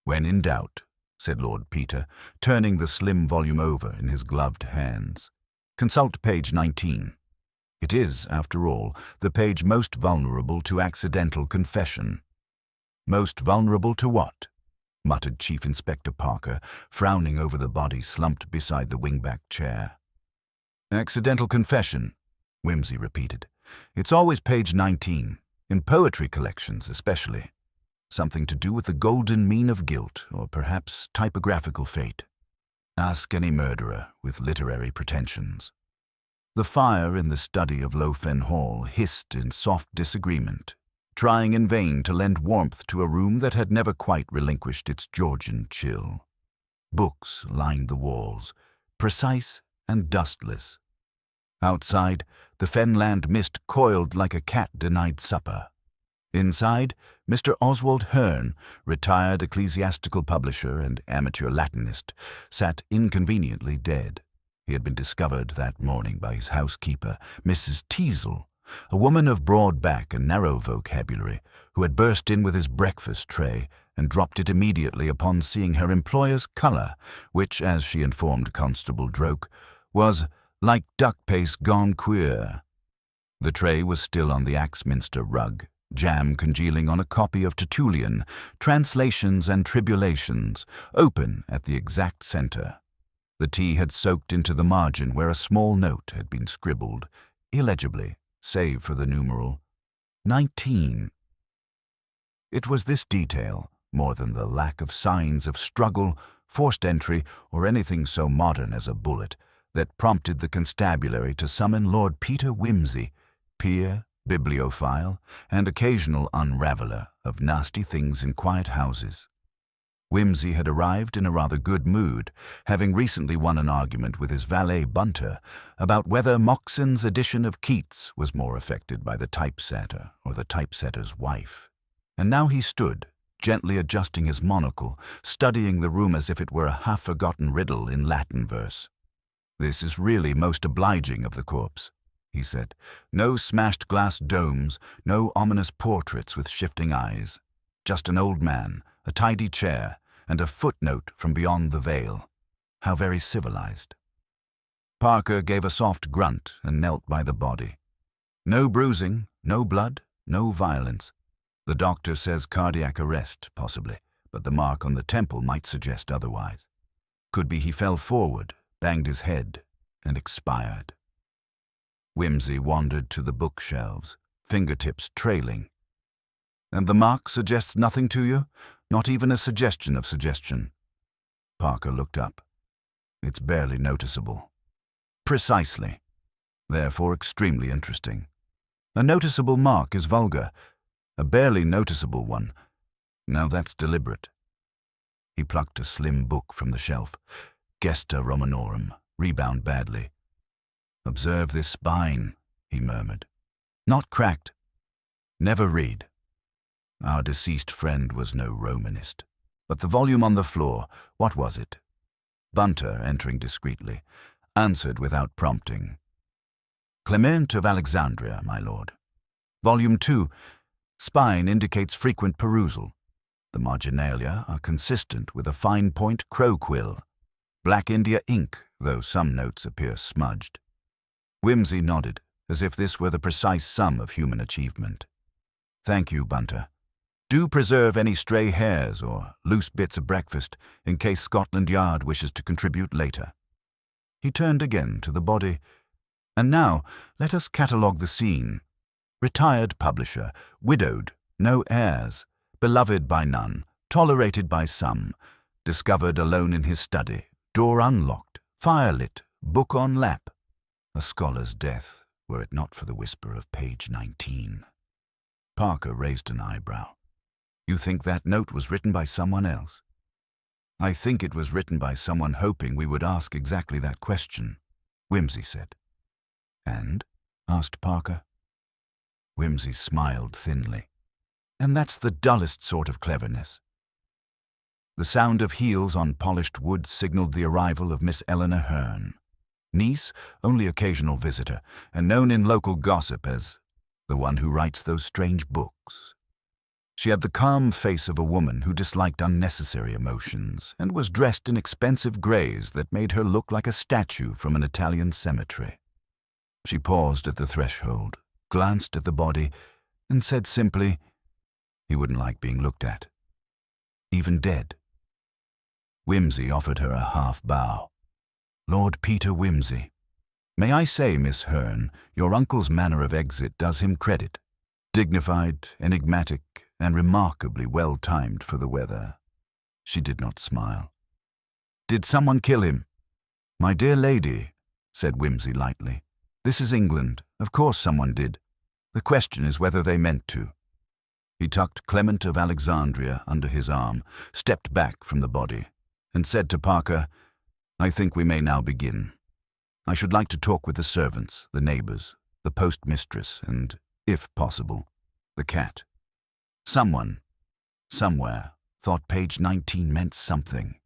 "When in doubt," said Lord Peter, turning the slim volume over in his gloved hands. "Consult page 19. It is, after all, the page most vulnerable to accidental confession." "Most vulnerable to what?" muttered Chief Inspector Parker, frowning over the body slumped beside the wingback chair. "Accidental confession," Whimsy repeated. "It's always page 19, in poetry collections especially. Something to do with the golden mean of guilt, or perhaps typographical fate. Ask any murderer with literary pretensions." The fire in the study of Lowfen Hall hissed in soft disagreement, trying in vain to lend warmth to a room that had never quite relinquished its Georgian chill. Books lined the walls, precise and dustless. Outside, the fenland mist coiled like a cat denied supper. Inside, Mr. Oswald Hearn, retired ecclesiastical publisher and amateur Latinist, sat inconveniently dead. He had been discovered that morning by his housekeeper, Mrs. Teasel, a woman of broad back and narrow vocabulary, who had burst in with his breakfast tray and dropped it immediately upon seeing her employer's colour, which, as she informed Constable Droke, was like duck paste gone queer. The tray was still on the Axminster rug, jam congealing on a copy of Tertullian, Translations and Tribulations, open at the exact centre. The tea had soaked into the margin where a small note had been scribbled, illegibly, save for the numeral 19. It was this detail, more than the lack of signs of struggle, forced entry, or anything so modern as a bullet, that prompted the constabulary to summon Lord Peter Whimsy, peer, bibliophile, and occasional unraveller of nasty things in quiet houses. Whimsy had arrived in a rather good mood, having recently won an argument with his valet Bunter about whether Moxon's edition of Keats was more affected by the typesetter or the typesetter's wife. And now he stood, gently adjusting his monocle, studying the room as if it were a half-forgotten riddle in Latin verse. "This is really most obliging of the corpse," he said. "No smashed glass domes, no ominous portraits with shifting eyes. Just an old man, a tidy chair, and a footnote from beyond the veil. How very civilized." Parker gave a soft grunt and knelt by the body. "No bruising, no blood, no violence. The doctor says cardiac arrest, possibly, but the mark on the temple might suggest otherwise. Could be he fell forward, banged his head, and expired." Whimsy wandered to the bookshelves, fingertips trailing. "And the mark suggests nothing to you? Not even a suggestion of suggestion?" Parker looked up. "It's barely noticeable." "Precisely. Therefore extremely interesting. A noticeable mark is vulgar. A barely noticeable one. Now that's deliberate." He plucked a slim book from the shelf. Gesta Romanorum, rebound badly. "Observe this spine," he murmured. "Not cracked. Never read." Our deceased friend was no Romanist. But the volume on the floor, what was it? Bunter, entering discreetly, answered without prompting. "Clement of Alexandria, my lord. Volume 2. Spine indicates frequent perusal. The marginalia are consistent with a fine-point crow quill. Black India ink, though some notes appear smudged." Whimsy nodded, as if this were the precise sum of human achievement. "Thank you, Bunter. Do preserve any stray hairs or loose bits of breakfast in case Scotland Yard wishes to contribute later." He turned again to the body. "And now let us catalogue the scene. Retired publisher, widowed, no heirs, beloved by none, tolerated by some, discovered alone in his study, door unlocked, fire lit, book on lap. A scholar's death, were it not for the whisper of page 19. Parker raised an eyebrow. "You think that note was written by someone else?" "I think it was written by someone hoping we would ask exactly that question," Whimsy said. "And?" asked Parker. Whimsy smiled thinly. "And that's the dullest sort of cleverness." The sound of heels on polished wood signaled the arrival of Miss Eleanor Hearn. Niece, only occasional visitor, and known in local gossip as the one who writes those strange books. She had the calm face of a woman who disliked unnecessary emotions and was dressed in expensive greys that made her look like a statue from an Italian cemetery. She paused at the threshold, glanced at the body, and said simply, "He wouldn't like being looked at, even dead." Wimsey offered her a half bow. "Lord Peter Wimsey. May I say, Miss Hearn, your uncle's manner of exit does him credit. Dignified, enigmatic, and remarkably well-timed for the weather." She did not smile. "Did someone kill him?" "My dear lady," said Wimsey lightly, "this is England. Of course someone did. The question is whether they meant to." He tucked Clement of Alexandria under his arm, stepped back from the body, and said to Parker, "I think we may now begin. I should like to talk with the servants, the neighbors, the postmistress, and, if possible, the cat." Someone, somewhere, thought page 19 meant something.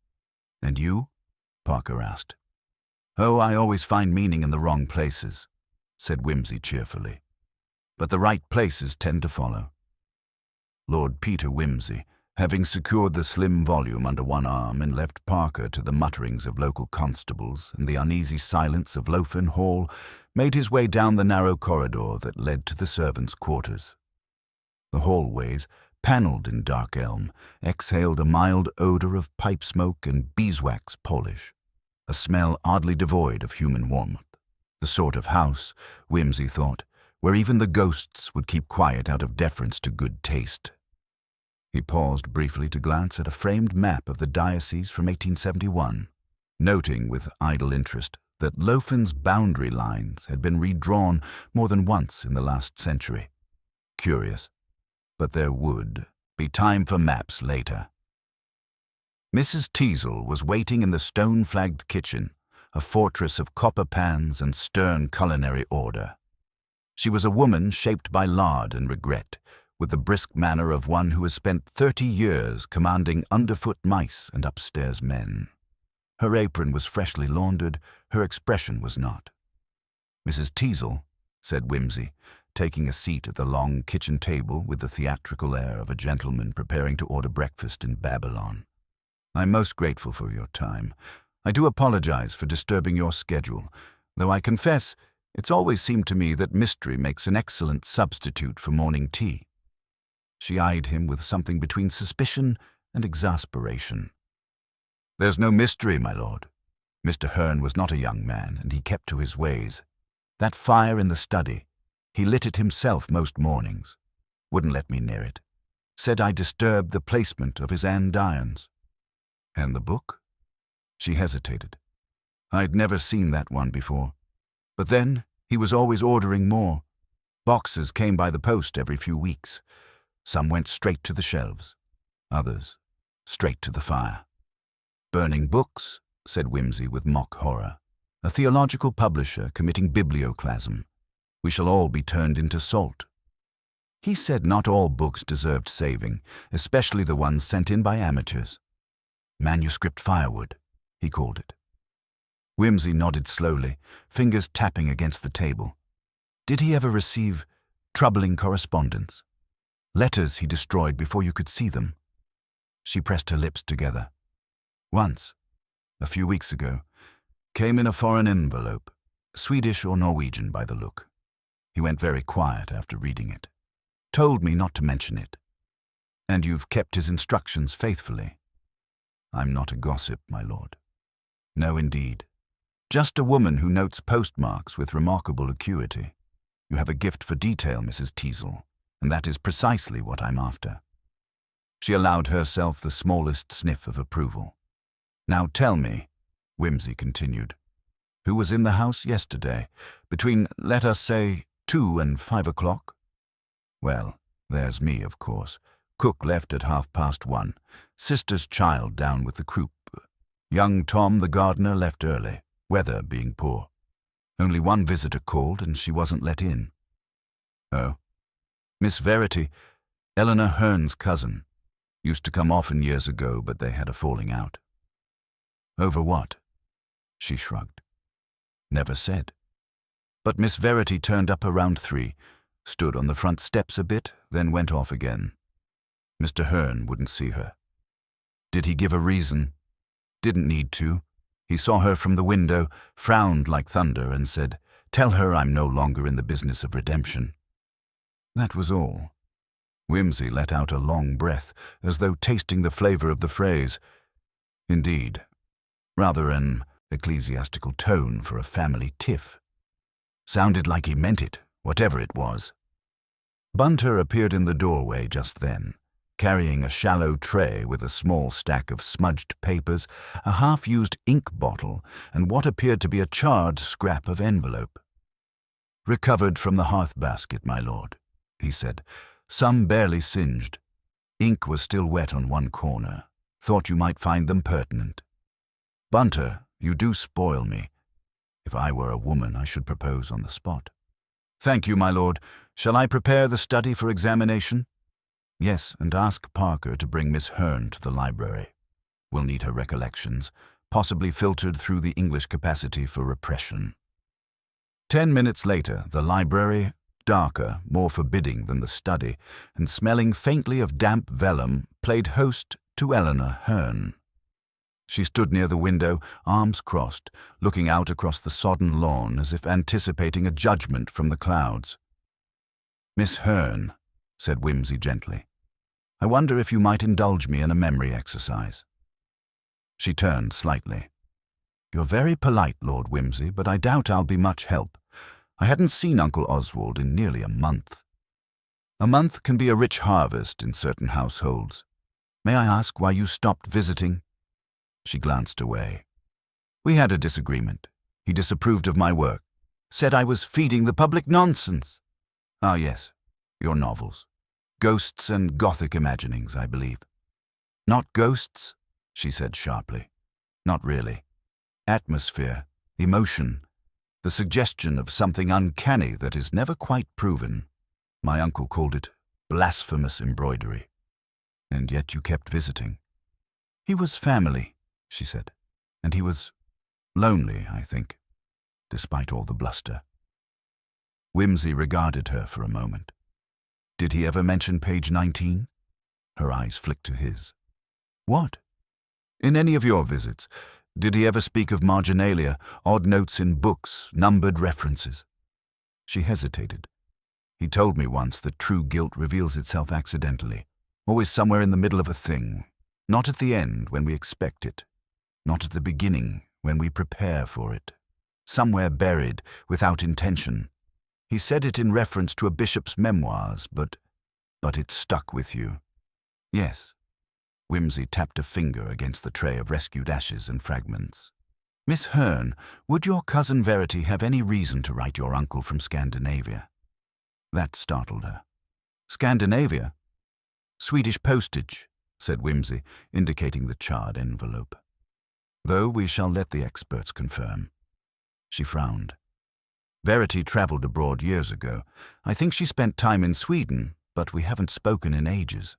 "And you?" Parker asked. "Oh, I always find meaning in the wrong places," said Wimsey cheerfully. "But the right places tend to follow." Lord Peter Wimsey, having secured the slim volume under one arm and left Parker to the mutterings of local constables and the uneasy silence of Loafern Hall, made his way down the narrow corridor that led to the servants' quarters. The hallways, panelled in dark elm, exhaled a mild odour of pipe smoke and beeswax polish, a smell oddly devoid of human warmth, the sort of house, Wimsey thought, where even the ghosts would keep quiet out of deference to good taste. He paused briefly to glance at a framed map of the diocese from 1871, noting with idle interest that Loafern's boundary lines had been redrawn more than once in the last century. Curious, but there would be time for maps later. Mrs. Teasle was waiting in the stone-flagged kitchen, a fortress of copper pans and stern culinary order. She was a woman shaped by lard and regret, with the brisk manner of one who has spent 30 years commanding underfoot mice and upstairs men. Her apron was freshly laundered, her expression was not. "Mrs. Teasle," said Wimsey, taking a seat at the long kitchen table with the theatrical air of a gentleman preparing to order breakfast in Babylon. "I'm most grateful for your time. I do apologize for disturbing your schedule, though I confess it's always seemed to me that mystery makes an excellent substitute for morning tea." She eyed him with something between suspicion and exasperation. "There's no mystery, my lord." Mr. Hearn was not a young man, and he kept to his ways. That fire in the study, he lit it himself most mornings. Wouldn't let me near it. Said I disturbed the placement of his andirons. "And the book?" She hesitated. I'd never seen that one before. But then he was always ordering more. Boxes came by the post every few weeks. Some went straight to the shelves. Others, straight to the fire. "Burning books," said Wimsey with mock horror. "A theological publisher committing biblioclasm. We shall all be turned into salt." He said not all books deserved saving, especially the ones sent in by amateurs. "Manuscript firewood," he called it. Wimsey nodded slowly, fingers tapping against the table. Did he ever receive troubling correspondence? Letters he destroyed before you could see them? She pressed her lips together. "Once, a few weeks ago, came in a foreign envelope, Swedish or Norwegian by the look. He went very quiet after reading it. Told me not to mention it. And you've kept his instructions faithfully." "I'm not a gossip, my lord." "No, indeed. Just a woman who notes postmarks with remarkable acuity. You have a gift for detail, Mrs. Teasle, and that is precisely what I'm after." She allowed herself the smallest sniff of approval. "Now tell me," Wimsey continued, "who was in the house yesterday, between, let us say, 2 and 5 o'clock? "Well, there's me, of course. Cook left at 1:30. Sister's child down with the croup. Young Tom, the gardener, left early, weather being poor. Only one visitor called and she wasn't let in." "Oh." "Miss Verity, Eleanor Hearn's cousin. Used to come often years ago, but they had a falling out." "Over what?" She shrugged. "Never said. But Miss Verity turned up around 3, stood on the front steps a bit, then went off again. Mr. Hearn wouldn't see her. Did he give a reason? Didn't need to. He saw her from the window, frowned like thunder, and said, "Tell her I'm no longer in the business of redemption." That was all. Whimsy let out a long breath, as though tasting the flavor of the phrase. Indeed, rather an ecclesiastical tone for a family tiff. Sounded like he meant it, whatever it was. Bunter appeared in the doorway just then, carrying a shallow tray with a small stack of smudged papers, a half-used ink bottle, and what appeared to be a charred scrap of envelope. "Recovered from the hearth basket, my lord," he said. "Some barely singed. Ink was still wet on one corner. Thought you might find them pertinent." "Bunter, you do spoil me. If I were a woman, I should propose on the spot." "Thank you, my lord. Shall I prepare the study for examination?" "Yes, and ask Parker to bring Miss Hearn to the library. We'll need her recollections, possibly filtered through the English capacity for repression." 10 minutes later, the library, darker, more forbidding than the study, and smelling faintly of damp vellum, played host to Eleanor Hearn. She stood near the window, arms crossed, looking out across the sodden lawn as if anticipating a judgment from the clouds. "Miss Hearn," said Whimsy gently, "I wonder if you might indulge me in a memory exercise." She turned slightly. "You're very polite, Lord Whimsy, but I doubt I'll be much help. I hadn't seen Uncle Oswald in nearly a month." "A month can be a rich harvest in certain households. May I ask why you stopped visiting?" She glanced away. "We had a disagreement. He disapproved of my work. Said I was feeding the public nonsense." "Ah, yes, your novels. Ghosts and Gothic imaginings, I believe." "Not ghosts," she said sharply. "Not really. Atmosphere, emotion, the suggestion of something uncanny that is never quite proven. My uncle called it blasphemous embroidery. And yet you kept visiting." "He was family," she said, "and he was lonely, I think, despite all the bluster." Whimsy regarded her for a moment. "Did he ever mention page 19? Her eyes flicked to his. "What?" "In any of your visits, did he ever speak of marginalia, odd notes in books, numbered references?" She hesitated. "He told me once that true guilt reveals itself accidentally, always somewhere in the middle of a thing, not at the end when we expect it, not at the beginning when we prepare for it, somewhere buried, without intention. He said it in reference to a bishop's memoirs, but it stuck with you." "Yes." Whimsy tapped a finger against the tray of rescued ashes and fragments. "Miss Hearn, would your cousin Verity have any reason to write your uncle from Scandinavia?" That startled her. "Scandinavia?" "Swedish postage," said Whimsy, indicating the charred envelope. "Though we shall let the experts confirm." She frowned. "Verity traveled abroad years ago. I think she spent time in Sweden, but we haven't spoken in ages."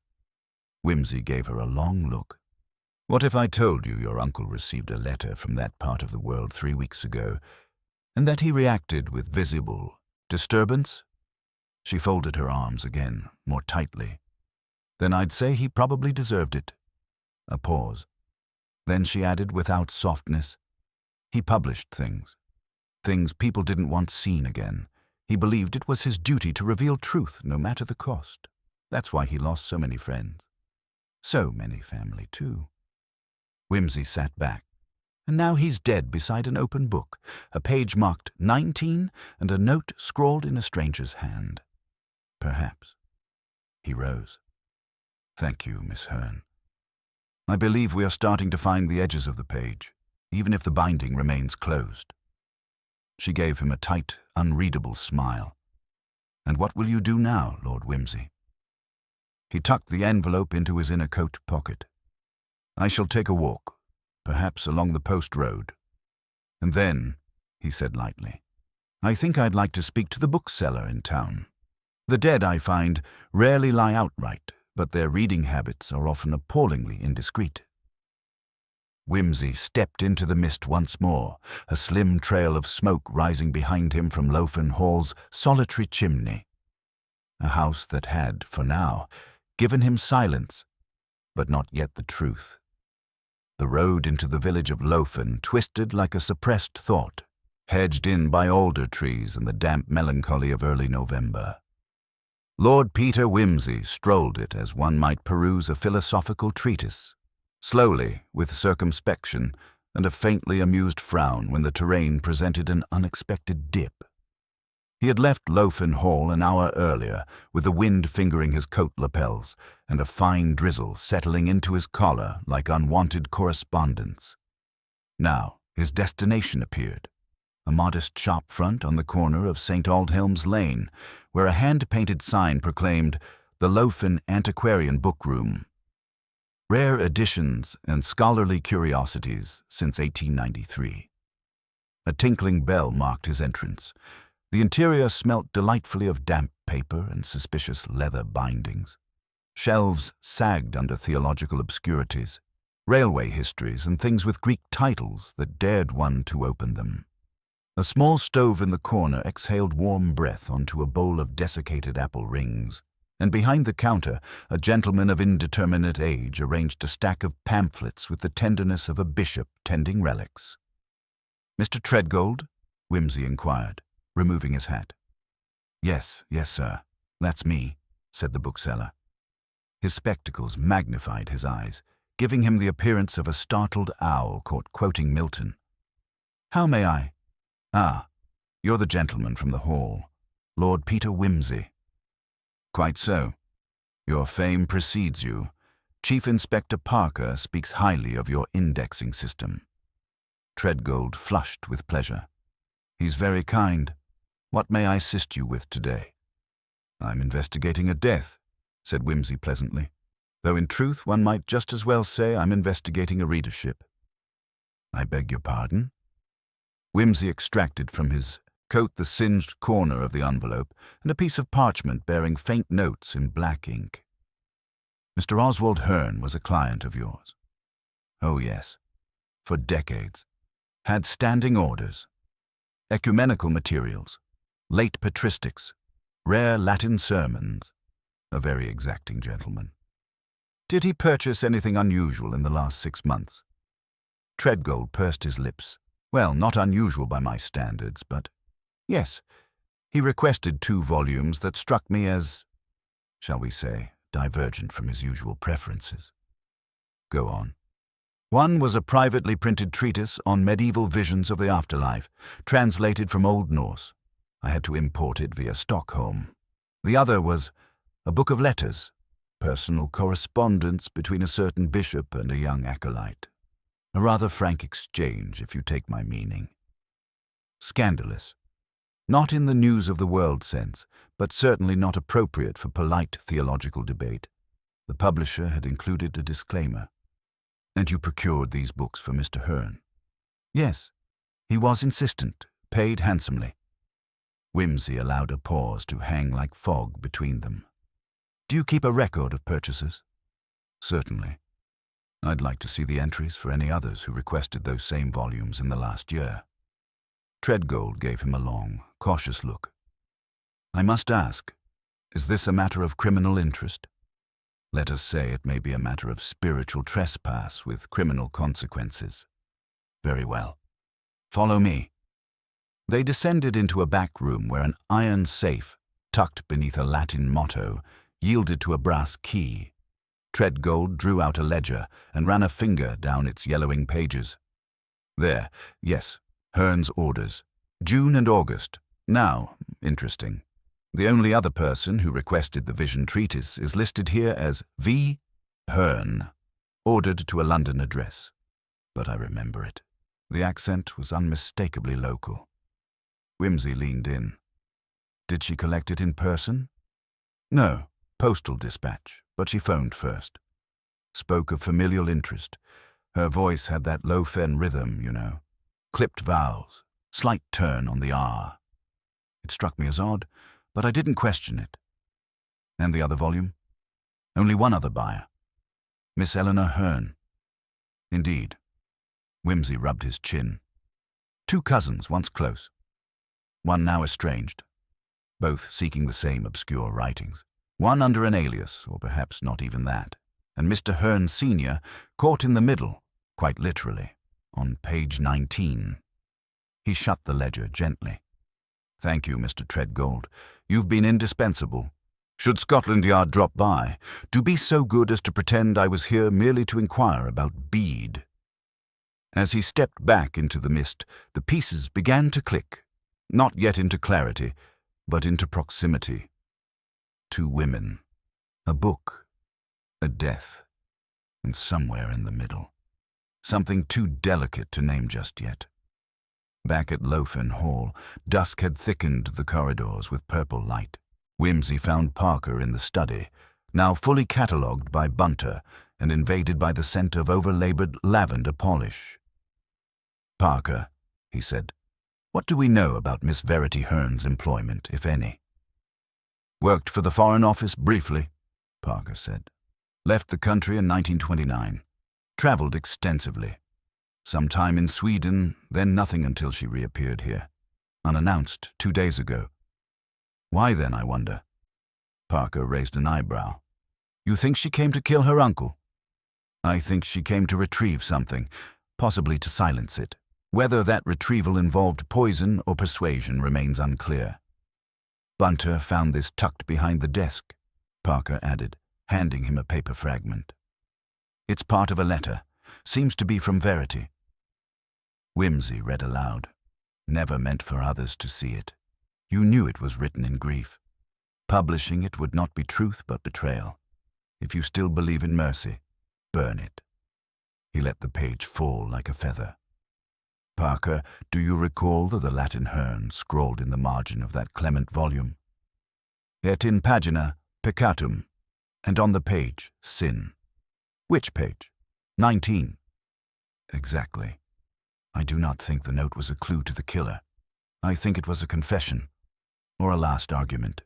Whimsy gave her a long look. "What if I told you your uncle received a letter from that part of the world 3 weeks ago, and that he reacted with visible disturbance?" She folded her arms again, more tightly. "Then I'd say he probably deserved it." A pause. Then she added without softness, "He published things people didn't want seen again. He believed it was his duty to reveal truth, no matter the cost. That's why he lost so many friends. So many family, too." Whimsy sat back. "And now he's dead beside an open book, a page marked 19 and a note scrawled in a stranger's hand. Perhaps." He rose. "Thank you, Miss Hearn. I believe we are starting to find the edges of the page, even if the binding remains closed." She gave him a tight, unreadable smile. "And what will you do now, Lord Whimsy?" He tucked the envelope into his inner coat pocket. "I shall take a walk, perhaps along the post road. And then," he said lightly, "I think I'd like to speak to the bookseller in town. The dead, I find, rarely lie outright, but their reading habits are often appallingly indiscreet." Whimsy stepped into the mist once more, a slim trail of smoke rising behind him from Lofen Hall's solitary chimney. A house that had, for now, given him silence, but not yet the truth. The road into the village of Lofen twisted like a suppressed thought, hedged in by alder trees and the damp melancholy of early November. Lord Peter Wimsey strolled it as one might peruse a philosophical treatise, slowly, with circumspection and a faintly amused frown when the terrain presented an unexpected dip. He had left Lofen Hall an hour earlier, with the wind fingering his coat lapels and a fine drizzle settling into his collar like unwanted correspondence. Now his destination appeared, a modest shop front on the corner of St. Aldhelm's Lane, where a hand-painted sign proclaimed the Lofen Antiquarian Book Room. Rare editions and scholarly curiosities since 1893. A tinkling bell marked his entrance. The interior smelt delightfully of damp paper and suspicious leather bindings. Shelves sagged under theological obscurities, railway histories and things with Greek titles that dared one to open them. A small stove in the corner exhaled warm breath onto a bowl of desiccated apple rings, and behind the counter a gentleman of indeterminate age arranged a stack of pamphlets with the tenderness of a bishop tending relics. "Mr. Treadgold?" Wimsey inquired, removing his hat. Yes, sir. That's me," said the bookseller. His spectacles magnified his eyes, giving him the appearance of a startled owl caught quoting Milton. "How may I—" "Ah, you're the gentleman from the hall, Lord Peter Wimsey." "Quite so. Your fame precedes you. Chief Inspector Parker speaks highly of your indexing system." Treadgold flushed with pleasure. "He's very kind. What may I assist you with today?" "I'm investigating a death," said Wimsey pleasantly, "though in truth one might just as well say I'm investigating a readership." "I beg your pardon?" Wimsey extracted from his coat the singed corner of the envelope and a piece of parchment bearing faint notes in black ink. "Mr. Oswald Hearn was a client of yours." "Oh, yes. For decades. Had standing orders. Ecumenical materials. Late patristics. Rare Latin sermons. A very exacting gentleman." "Did he purchase anything unusual in the last 6 months?" Treadgold pursed his lips. "Well, not unusual by my standards, but yes, he requested 2 volumes that struck me as, shall we say, divergent from his usual preferences." "Go on." "One was a privately printed treatise on medieval visions of the afterlife, translated from Old Norse. I had to import it via Stockholm. The other was a book of letters, personal correspondence between a certain bishop and a young acolyte. A rather frank exchange, if you take my meaning. Scandalous. Not in the news of the world sense, but certainly not appropriate for polite theological debate. The publisher had included a disclaimer." "And you procured these books for Mr. Hearn?" "Yes. He was insistent, paid handsomely." Wimsey allowed a pause to hang like fog between them. "Do you keep a record of purchases?" "Certainly. I'd like to see the entries for any others who requested those same volumes in the last year." Treadgold gave him a long, cautious look. "I must ask, is this a matter of criminal interest?" "Let us say it may be a matter of spiritual trespass with criminal consequences." "Very well. Follow me." They descended into a back room where an iron safe, tucked beneath a Latin motto, yielded to a brass key. Treadgold drew out a ledger and ran a finger down its yellowing pages. "There, yes, Hearn's orders. June and August. Now, interesting. The only other person who requested the vision treatise is listed here as V. Hearn, ordered to a London address. But I remember it. The accent was unmistakably local." Wimsey leaned in. "Did she collect it in person?" "No, postal dispatch, but she phoned first. Spoke of familial interest. Her voice had that low-fen rhythm, you know. Clipped vowels, slight turn on the R. It struck me as odd, but I didn't question it." "And the other volume?" "Only one other buyer. Miss Eleanor Hearn." "Indeed." Wimsey rubbed his chin. "2 cousins, once close. One now estranged. Both seeking the same obscure writings. One under an alias, or perhaps not even that, and Mr. Hearn Sr. caught in the middle, quite literally, on page 19. He shut the ledger gently. "Thank you, Mr. Treadgold. You've been indispensable. Should Scotland Yard drop by, do be so good as to pretend I was here merely to inquire about Bede." As he stepped back into the mist, the pieces began to click, not yet into clarity, but into proximity. 2 women, a book, a death, and somewhere in the middle, something too delicate to name just yet. Back at Lothian Hall, dusk had thickened the corridors with purple light. Whimsy found Parker in the study, now fully catalogued by Bunter and invaded by the scent of overlabored lavender polish. "Parker," he said, "what do we know about Miss Verity Hearn's employment, if any?" "Worked for the Foreign Office briefly," Parker said. "Left the country in 1929. Traveled extensively. Some time in Sweden, then nothing until she reappeared here. Unannounced 2 days ago." "Why then, I wonder?" Parker raised an eyebrow. "You think she came to kill her uncle?" "I think she came to retrieve something, possibly to silence it. Whether that retrieval involved poison or persuasion remains unclear." "Bunter found this tucked behind the desk," Parker added, handing him a paper fragment. "It's part of a letter. Seems to be from Verity." Whimsy read aloud. "Never meant for others to see it. You knew it was written in grief. Publishing it would not be truth but betrayal. If you still believe in mercy, burn it." He let the page fall like a feather. "Parker, do you recall the Latin Hearn scrawled in the margin of that clement volume? Et in pagina peccatum, and on the page, sin. Which page? 19. Exactly. I do not think the note was a clue to the killer. I think it was a confession, or a last argument."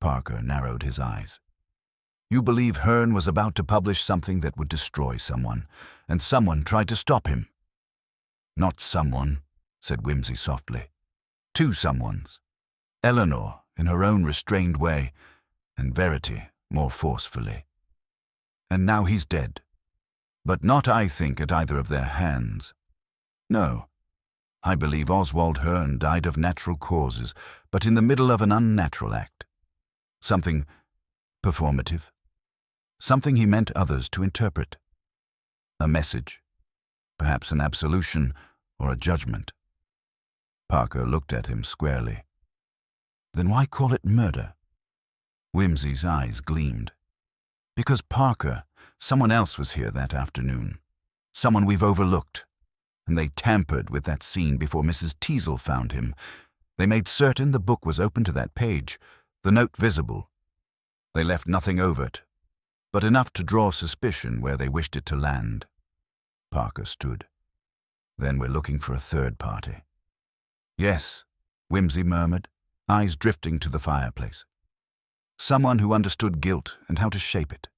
Parker narrowed his eyes. "You believe Hearn was about to publish something that would destroy someone, and someone tried to stop him?" "Not someone," said Whimsy softly. "Two someones. Eleanor, in her own restrained way, and Verity, more forcefully. And now he's dead. But not, I think, at either of their hands. No, I believe Oswald Hearn died of natural causes, but in the middle of an unnatural act. Something performative. Something he meant others to interpret. A message. Perhaps an absolution or a judgment." Parker looked at him squarely. "Then why call it murder?" Whimsy's eyes gleamed. "Because, Parker, someone else was here that afternoon. Someone we've overlooked. And they tampered with that scene before Mrs. Teasle found him. They made certain the book was open to that page, the note visible. They left nothing overt, but enough to draw suspicion where they wished it to land." Parker stood. "Then we're looking for a third party." "Yes," Whimsy murmured, eyes drifting to the fireplace. "Someone who understood guilt and how to shape it.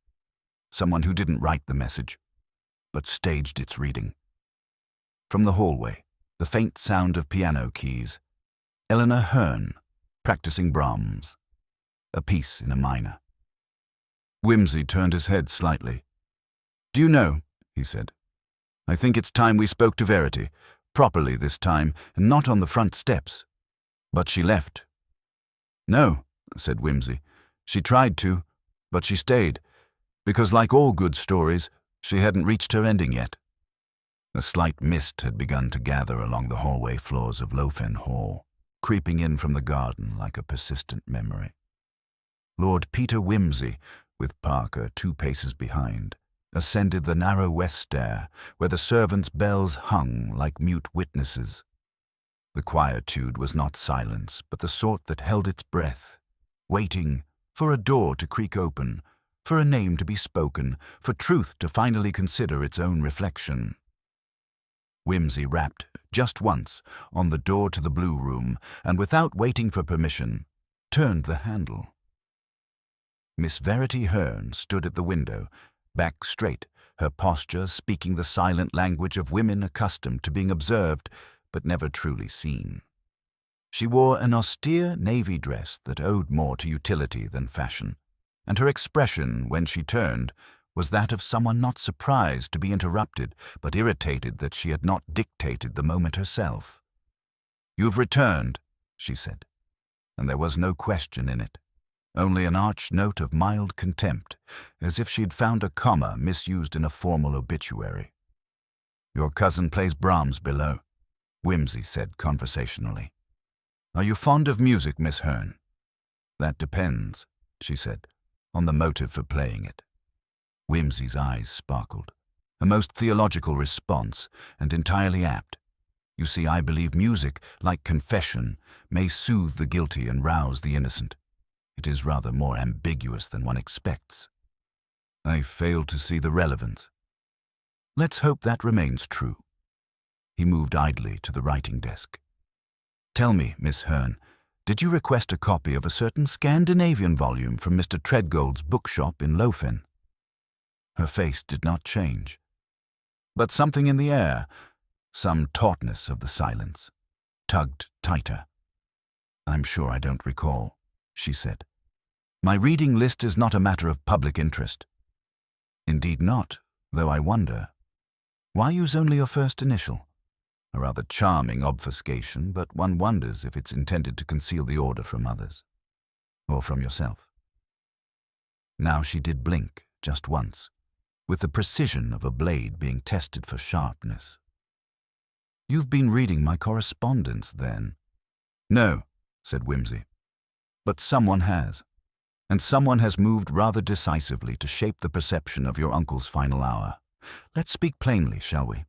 Someone who didn't write the message, but staged its reading." From the hallway, the faint sound of piano keys. Eleanor Hearn, practicing Brahms. A piece in a minor. Whimsy turned his head slightly. "Do you know," he said, "I think it's time we spoke to Verity, properly this time, and not on the front steps." "But she left." "No," said Whimsy. "She tried to, but she stayed, because like all good stories, she hadn't reached her ending yet." A slight mist had begun to gather along the hallway floors of Lothian Hall, creeping in from the garden like a persistent memory. Lord Peter Whimsy, with Parker 2 paces behind, ascended the narrow west stair, where the servants' bells hung like mute witnesses. The quietude was not silence, but the sort that held its breath, waiting for a door to creak open, for a name to be spoken, for truth to finally consider its own reflection. Whimsy rapped, just once, on the door to the blue room, and without waiting for permission, turned the handle. Miss Verity Hearn stood at the window, back straight, her posture speaking the silent language of women accustomed to being observed, but never truly seen. She wore an austere navy dress that owed more to utility than fashion, and her expression when she turned was that of someone not surprised to be interrupted, but irritated that she had not dictated the moment herself. "You've returned," she said, and there was no question in it, only an arch note of mild contempt, as if she'd found a comma misused in a formal obituary. "Your cousin plays Brahms below," Whimsy said conversationally. "Are you fond of music, Miss Hearn?" "That depends," she said, "on the motive for playing it." Whimsy's eyes sparkled. A most theological response, and entirely apt. "You see, I believe music, like confession, may soothe the guilty and rouse the innocent. It is rather more ambiguous than one expects." "I fail to see the relevance." "Let's hope that remains true." He moved idly to the writing desk. "Tell me, Miss Hearn, did you request a copy of a certain Scandinavian volume from Mr. Treadgold's bookshop in Lowfen?" Her face did not change, but something in the air, some tautness of the silence, tugged tighter. "I'm sure I don't recall," she said. "My reading list is not a matter of public interest." "Indeed not, though I wonder. Why use only your first initial? A rather charming obfuscation, but one wonders if it's intended to conceal the order from others. Or from yourself." Now she did blink, just once, with the precision of a blade being tested for sharpness. "You've been reading my correspondence, then?" "No," said Whimsy. "But someone has. And someone has moved rather decisively to shape the perception of your uncle's final hour. Let's speak plainly, shall we?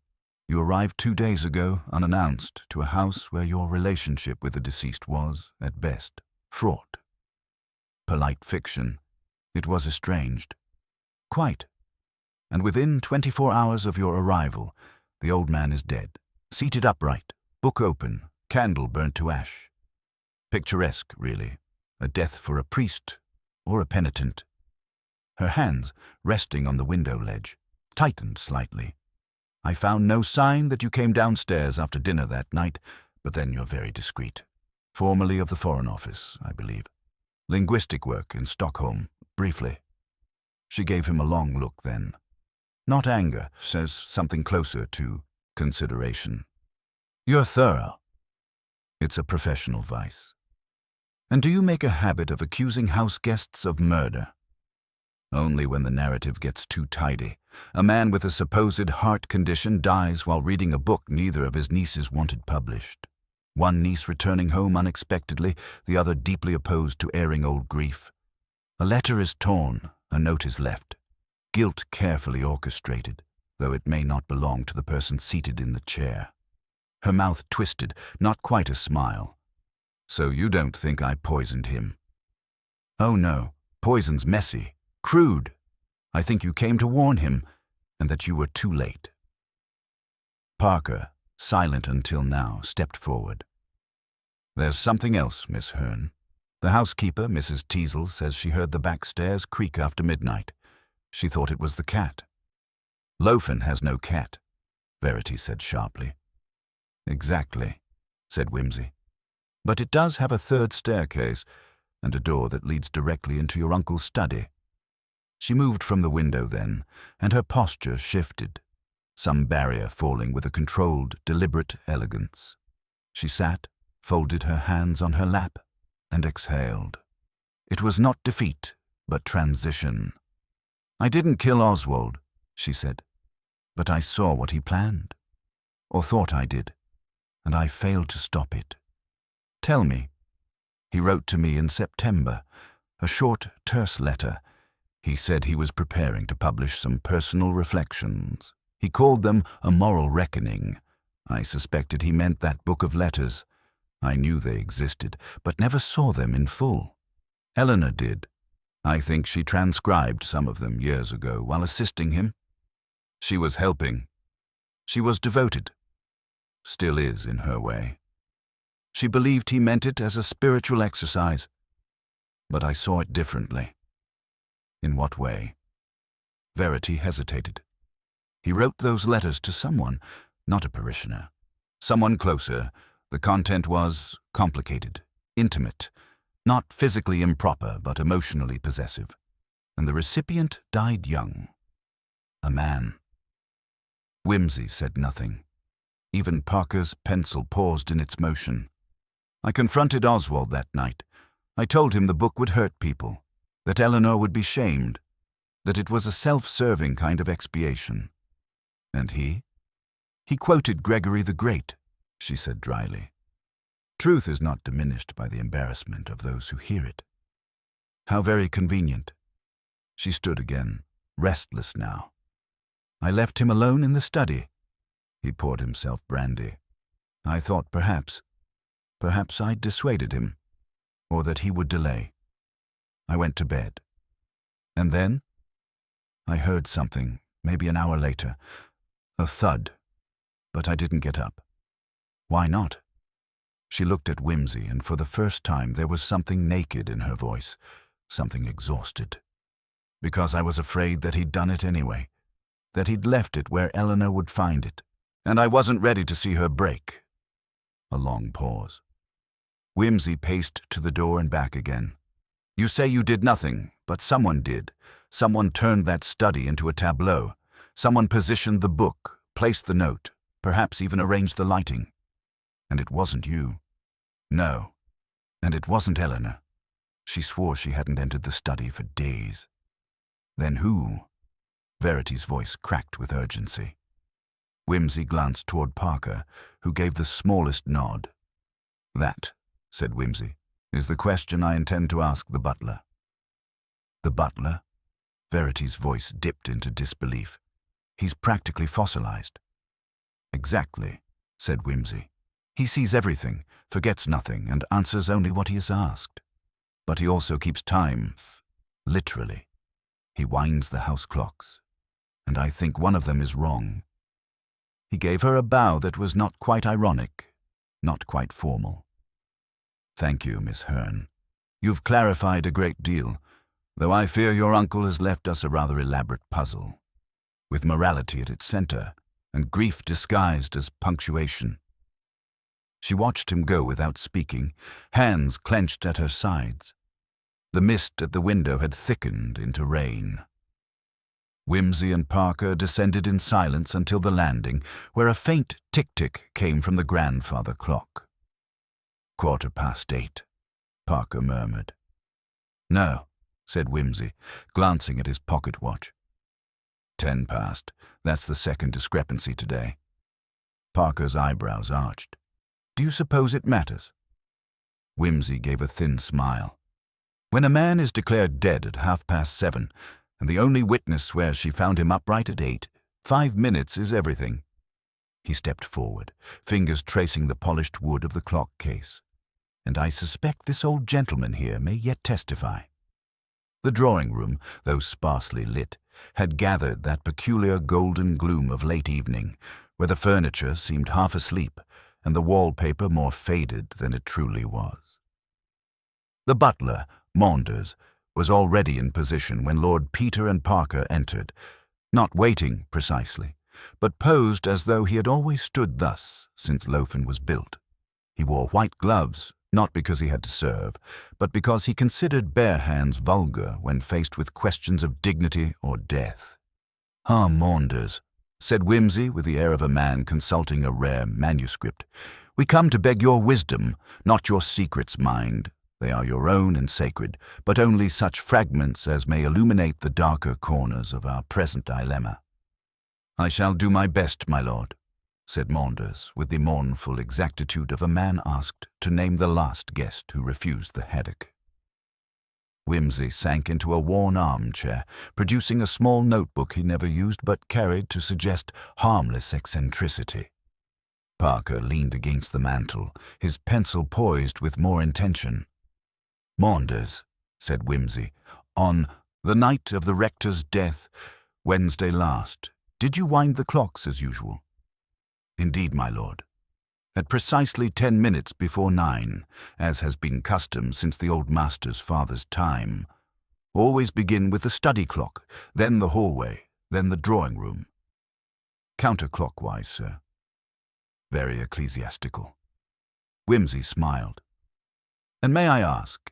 You arrived 2 days ago, unannounced, to a house where your relationship with the deceased was, at best, fraught. Polite fiction. It was estranged. Quite. And within 24 hours of your arrival, the old man is dead, seated upright, book open, candle burnt to ash. Picturesque, really. A death for a priest or a penitent." Her hands, resting on the window ledge, tightened slightly. "I found no sign that you came downstairs after dinner that night, but then you're very discreet. Formerly of the Foreign Office, I believe. Linguistic work in Stockholm, briefly." She gave him a long look then. Not anger, says something closer to consideration. "You're thorough." "It's a professional vice." "And do you make a habit of accusing house guests of murder?" "Only when the narrative gets too tidy. A man with a supposed heart condition dies while reading a book neither of his nieces wanted published. One niece returning home unexpectedly, the other deeply opposed to airing old grief. A letter is torn, a note is left. Guilt carefully orchestrated, though it may not belong to the person seated in the chair." Her mouth twisted, not quite a smile. "So you don't think I poisoned him?" "Oh no, poison's messy, crude. I think you came to warn him, and that you were too late." Parker, silent until now, stepped forward. "There's something else, Miss Hearn. The housekeeper, Mrs. Teasel, says she heard the back stairs creak after midnight. She thought it was the cat." "Lowfen has no cat," Verity said sharply. "Exactly," said Whimsy. "But it does have a third staircase, and a door that leads directly into your uncle's study." She moved from the window then, and her posture shifted, some barrier falling with a controlled, deliberate elegance. She sat, folded her hands on her lap, and exhaled. It was not defeat, but transition. "I didn't kill Oswald," she said, "but I saw what he planned, or thought I did, and I failed to stop it. Tell me." He wrote to me in September, a short, terse letter. He said he was preparing to publish some personal reflections. He called them a moral reckoning. I suspected he meant that book of letters. I knew they existed, but never saw them in full. Eleanor did. I think she transcribed some of them years ago while assisting him. She was helping. She was devoted. Still is in her way. She believed he meant it as a spiritual exercise. But I saw it differently. "In what way?" Verity hesitated. "He wrote those letters to someone, not a parishioner. Someone closer, The content was complicated, intimate, not physically improper but emotionally possessive. And the recipient died young. A man. Whimsy said nothing. Even Parker's pencil paused in its motion. I confronted Oswald that night. I told him the book would hurt people, that Eleanor would be shamed, that it was a self-serving kind of expiation. And he? He quoted Gregory the Great, she said dryly. Truth is not diminished by the embarrassment of those who hear it. How very convenient. She stood again, restless now. I left him alone in the study. He poured himself brandy. I thought perhaps I'd dissuaded him, or that he would delay. I went to bed. And then I heard something, maybe an hour later, a thud, but I didn't get up. Why not? She looked at Whimsy, and for the first time there was something naked in her voice, something exhausted. Because I was afraid that he'd done it anyway, that he'd left it where Eleanor would find it, and I wasn't ready to see her break. A long pause. Whimsy paced to the door and back again. You say you did nothing, but someone did. Someone turned that study into a tableau. Someone positioned the book, placed the note, perhaps even arranged the lighting. And it wasn't you. No. And it wasn't Eleanor. She swore she hadn't entered the study for days. Then who? Verity's voice cracked with urgency. Whimsy glanced toward Parker, who gave the smallest nod. That, said Whimsy, is the question I intend to ask the butler. The butler? Verity's voice dipped into disbelief. He's practically fossilized. Exactly, said Whimsy. He sees everything, forgets nothing, and answers only what he is asked. But he also keeps time, literally. He winds the house clocks, and I think one of them is wrong. He gave her a bow that was not quite ironic, not quite formal. Thank you, Miss Hearn. You've clarified a great deal, though I fear your uncle has left us a rather elaborate puzzle, with morality at its center, and grief disguised as punctuation. She watched him go without speaking, hands clenched at her sides. The mist at the window had thickened into rain. Whimsy and Parker descended in silence until the landing, where a faint tick-tick came from the grandfather clock. 8:15, Parker murmured. No, said Whimsy, glancing at his pocket watch. 10 past. That's the second discrepancy today. Parker's eyebrows arched. Do you suppose it matters? Whimsy gave a thin smile. When a man is declared dead at 7:30, and the only witness swears she found him upright at 8, 5 minutes is everything. He stepped forward, fingers tracing the polished wood of the clock case. And I suspect this old gentleman here may yet testify. The drawing room, though sparsely lit, had gathered that peculiar golden gloom of late evening, where the furniture seemed half asleep, and the wallpaper more faded than it truly was. The butler, Maunders, was already in position when Lord Peter and Parker entered, not waiting precisely, but posed as though he had always stood thus since Lofen was built. He wore white gloves, not because he had to serve, but because he considered bare hands vulgar when faced with questions of dignity or death. Ah, Maunders, said Whimsy with the air of a man consulting a rare manuscript, we come to beg your wisdom, not your secrets, mind. They are your own and sacred, but only such fragments as may illuminate the darker corners of our present dilemma. I shall do my best, my lord, said Maunders, with the mournful exactitude of a man asked to name the last guest who refused the haddock. Whimsy sank into a worn armchair, producing a small notebook he never used but carried to suggest harmless eccentricity. Parker leaned against the mantel, his pencil poised with more intention. Maunders, said Whimsy, on the night of the rector's death, Wednesday last, did you wind the clocks as usual? Indeed, my lord. At precisely 10 minutes before 9, as has been custom since the old master's father's time. Always begin with the study clock, then the hallway, then the drawing room. Counterclockwise, sir. Very ecclesiastical. Whimsy smiled. And may I ask,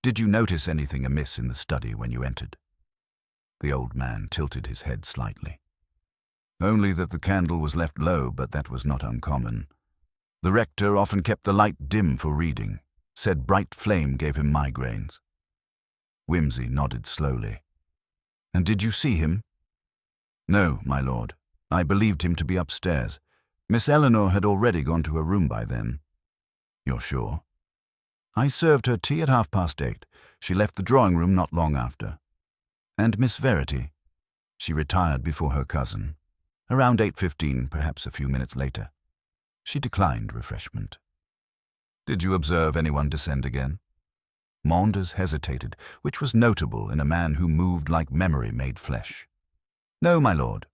did you notice anything amiss in the study when you entered? The old man tilted his head slightly. Only that the candle was left low, but that was not uncommon. The rector often kept the light dim for reading, said bright flame gave him migraines. Whimsy nodded slowly. And did you see him? No, my lord. I believed him to be upstairs. Miss Eleanor had already gone to her room by then. You're sure? I served her tea at 8:30. She left the drawing room not long after. And Miss Verity? She retired before her cousin. Around 8:15, perhaps a few minutes later. She declined refreshment. Did you observe anyone descend again? Maunders hesitated, which was notable in a man who moved like memory made flesh. No, my lord,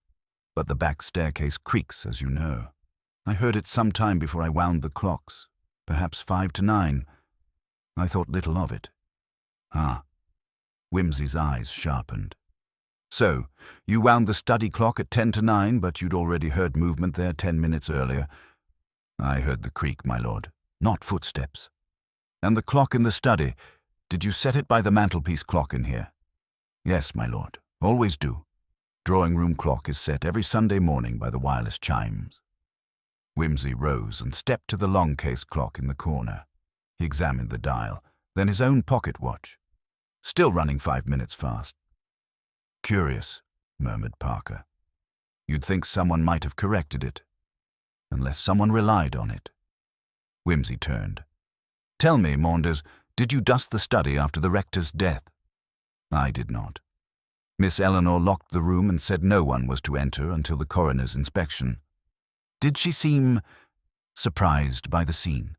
but the back staircase creaks, as you know. I heard it some time before I wound the clocks, perhaps 5 to 9. I thought little of it. Ah. Whimsy's eyes sharpened. So, you wound the study clock at 10 to 9, but you'd already heard movement there 10 minutes earlier. I heard the creak, my lord, not footsteps. And the clock in the study, did you set it by the mantelpiece clock in here? Yes, my lord, always do. Drawing-room clock is set every Sunday morning by the wireless chimes. Whimsy rose and stepped to the long-case clock in the corner. He examined the dial, then his own pocket watch. Still running 5 minutes fast. Curious, murmured Parker. You'd think someone might have corrected it, unless someone relied on it. Whimsy turned. Tell me, Maunders, did you dust the study after the rector's death? I did not. Miss Eleanor locked the room and said no one was to enter until the coroner's inspection. Did she seem surprised by the scene?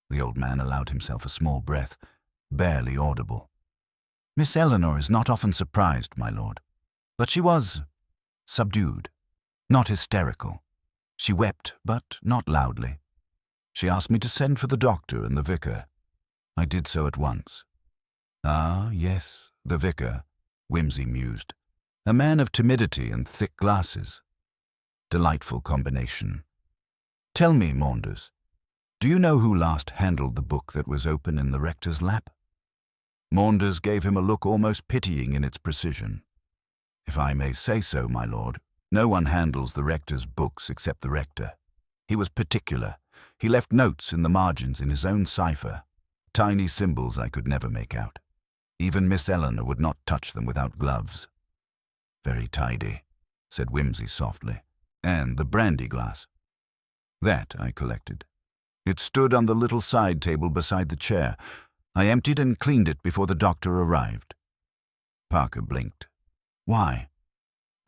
The old man allowed himself a small breath, barely audible. Miss Eleanor is not often surprised, my lord, but she was subdued, not hysterical. She wept, but not loudly. She asked me to send for the doctor and the vicar. I did so at once. Ah, yes, the vicar, Whimsy mused. A man of timidity and thick glasses. Delightful combination. Tell me, Maunders, do you know who last handled the book that was open in the rector's lap? Maunders gave him a look almost pitying in its precision. If I may say so, my lord, no one handles the rector's books except the rector. He was particular. He left notes in the margins in his own cipher, tiny symbols I could never make out. Even Miss Eleanor would not touch them without gloves. Very tidy, said Whimsy softly. And the brandy glass. That I collected. It stood on the little side table beside the chair. I emptied and cleaned it before the doctor arrived. Parker blinked. Why?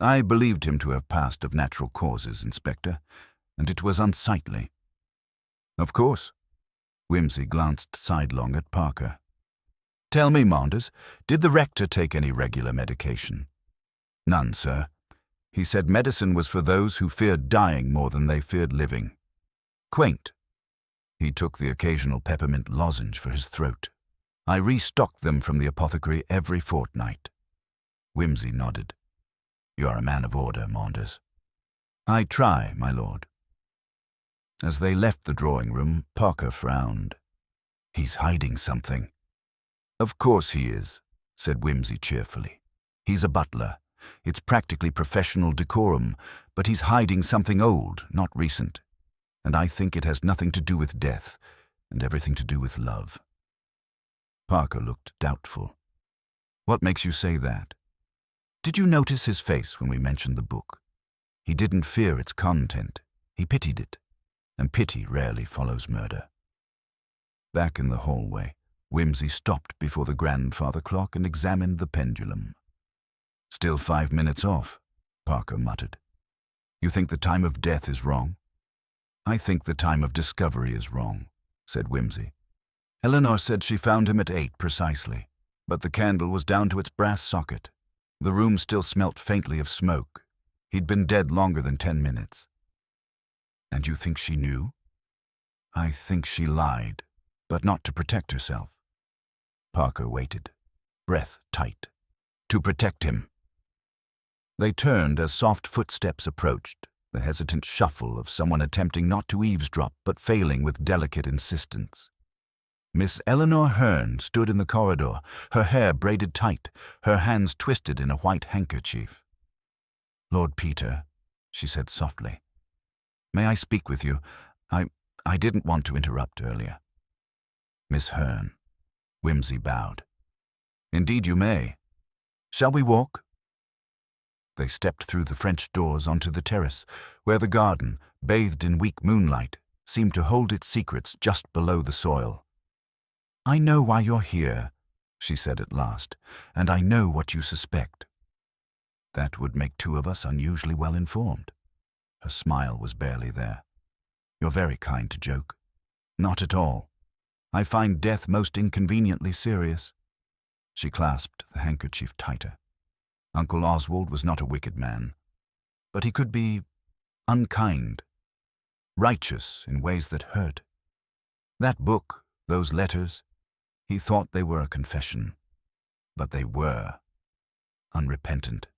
I believed him to have passed of natural causes, Inspector, and it was unsightly. Of course. Whimsy glanced sidelong at Parker. Tell me, Maunders, did the rector take any regular medication? None, sir. He said medicine was for those who feared dying more than they feared living. Quaint. He took the occasional peppermint lozenge for his throat. I restocked them from the apothecary every fortnight. Whimsy nodded. You are a man of order, Maunders. I try, my lord. As they left the drawing-room, Parker frowned. He's hiding something. Of course he is, said Whimsy cheerfully. He's a butler. It's practically professional decorum, but he's hiding something old, not recent. And I think it has nothing to do with death, and everything to do with love. Parker looked doubtful. What makes you say that? Did you notice his face when we mentioned the book? He didn't fear its content. He pitied it, and pity rarely follows murder. Back in the hallway, Whimsy stopped before the grandfather clock and examined the pendulum. Still 5 minutes off, Parker muttered. You think the time of death is wrong? I think the time of discovery is wrong, said Whimsy. Eleanor said she found him at 8 precisely, but the candle was down to its brass socket. The room still smelt faintly of smoke. He'd been dead longer than 10 minutes. And you think she knew? I think she lied, but not to protect herself. Parker waited, breath tight. To protect him. They turned as soft footsteps approached, the hesitant shuffle of someone attempting not to eavesdrop but failing with delicate insistence. Miss Eleanor Hearn stood in the corridor, her hair braided tight, her hands twisted in a white handkerchief. "Lord Peter," she said softly, "may I speak with you? I didn't want to interrupt earlier." "Miss Hearn." Whimsy bowed. "Indeed you may. Shall we walk?" They stepped through the French doors onto the terrace, where the garden, bathed in weak moonlight, seemed to hold its secrets just below the soil. "I know why you're here," she said at last, "and I know what you suspect." "That would make two of us unusually well informed." Her smile was barely there. "You're very kind to joke." "Not at all. I find death most inconveniently serious." She clasped the handkerchief tighter. Uncle Oswald was not a wicked man, but he could be unkind, righteous in ways that hurt. That book, those letters, he thought they were a confession, but they were unrepentant.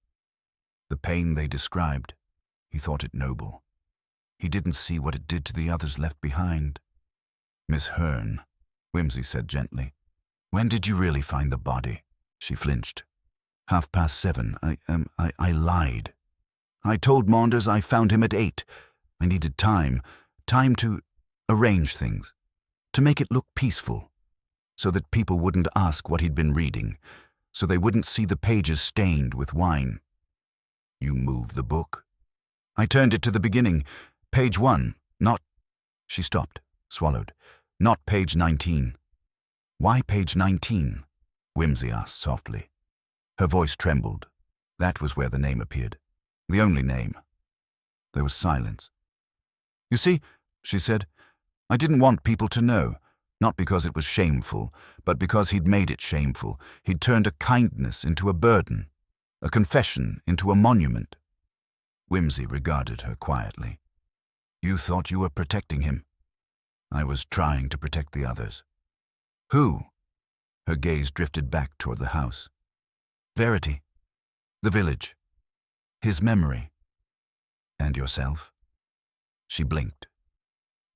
The pain they described, he thought it noble. He didn't see what it did to the others left behind. "Miss Hearn," Whimsy said gently, "when did you really find the body?" She flinched. 7:30. I lied. I told Maunders I found him at 8. I needed time to arrange things, to make it look peaceful, so that people wouldn't ask what he'd been reading, so they wouldn't see the pages stained with wine." "You moved the book?" "I turned it to the beginning, page 1, not—" She stopped, swallowed. "Not page 19. "Why page 19? Whimsy asked softly. Her voice trembled. That was where the name appeared. The only name. There was silence. "You see," she said, "I didn't want people to know, not because it was shameful, but because he'd made it shameful. He'd turned a kindness into a burden, a confession into a monument." Whimsy regarded her quietly. "You thought you were protecting him." "I was trying to protect the others." "Who?" Her gaze drifted back toward the house. "Verity. The village. His memory. And yourself." She blinked.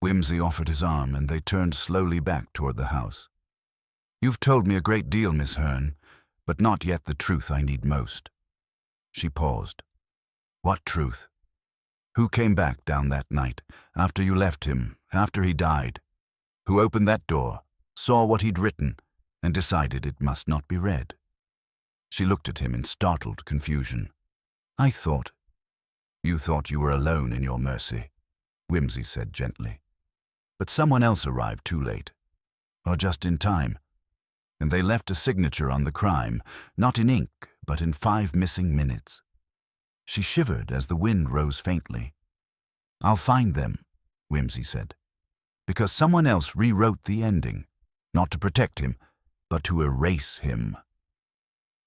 Whimsy offered his arm, and they turned slowly back toward the house. "You've told me a great deal, Miss Hearn, but not yet the truth I need most." She paused. "What truth? Who came back down that night, after you left him, after he died? Who opened that door, saw what he'd written, and decided it must not be read?" She looked at him in startled confusion. "I thought—" "You thought you were alone in your mercy," Whimsy said gently. "But someone else arrived too late, or just in time, and they left a signature on the crime, not in ink, but in 5 missing minutes." She shivered as the wind rose faintly. "I'll find them," Whimsy said, "because someone else rewrote the ending, not to protect him, but to erase him."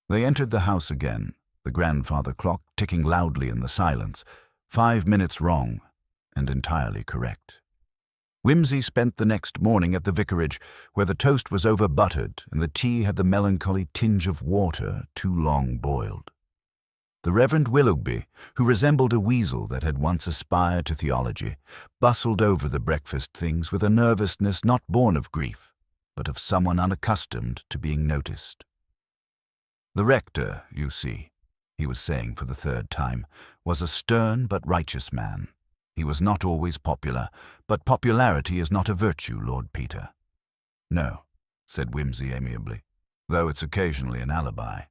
They entered the house again, the grandfather clock ticking loudly in the silence, 5 minutes wrong and entirely correct. Whimsy spent the next morning at the vicarage, where the toast was over-buttered and the tea had the melancholy tinge of water too long boiled. The Reverend Willoughby, who resembled a weasel that had once aspired to theology, bustled over the breakfast things with a nervousness not born of grief, but of someone unaccustomed to being noticed. "The rector, you see," he was saying for the 3rd time, "was a stern but righteous man. He was not always popular, but popularity is not a virtue, Lord Peter." "No," said Whimsy amiably, "though it's occasionally an alibi."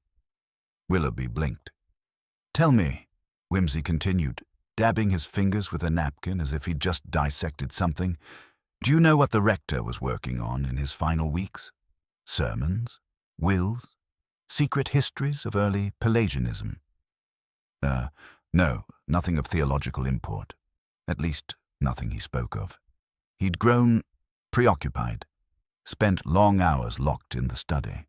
Willoughby blinked. "Tell me," Whimsy continued, dabbing his fingers with a napkin as if he'd just dissected something, "do you know what the rector was working on in his final weeks? Sermons? Wills? Secret histories of early Pelagianism?" No, nothing of theological import. At least, nothing he spoke of. He'd grown preoccupied, spent long hours locked in the study.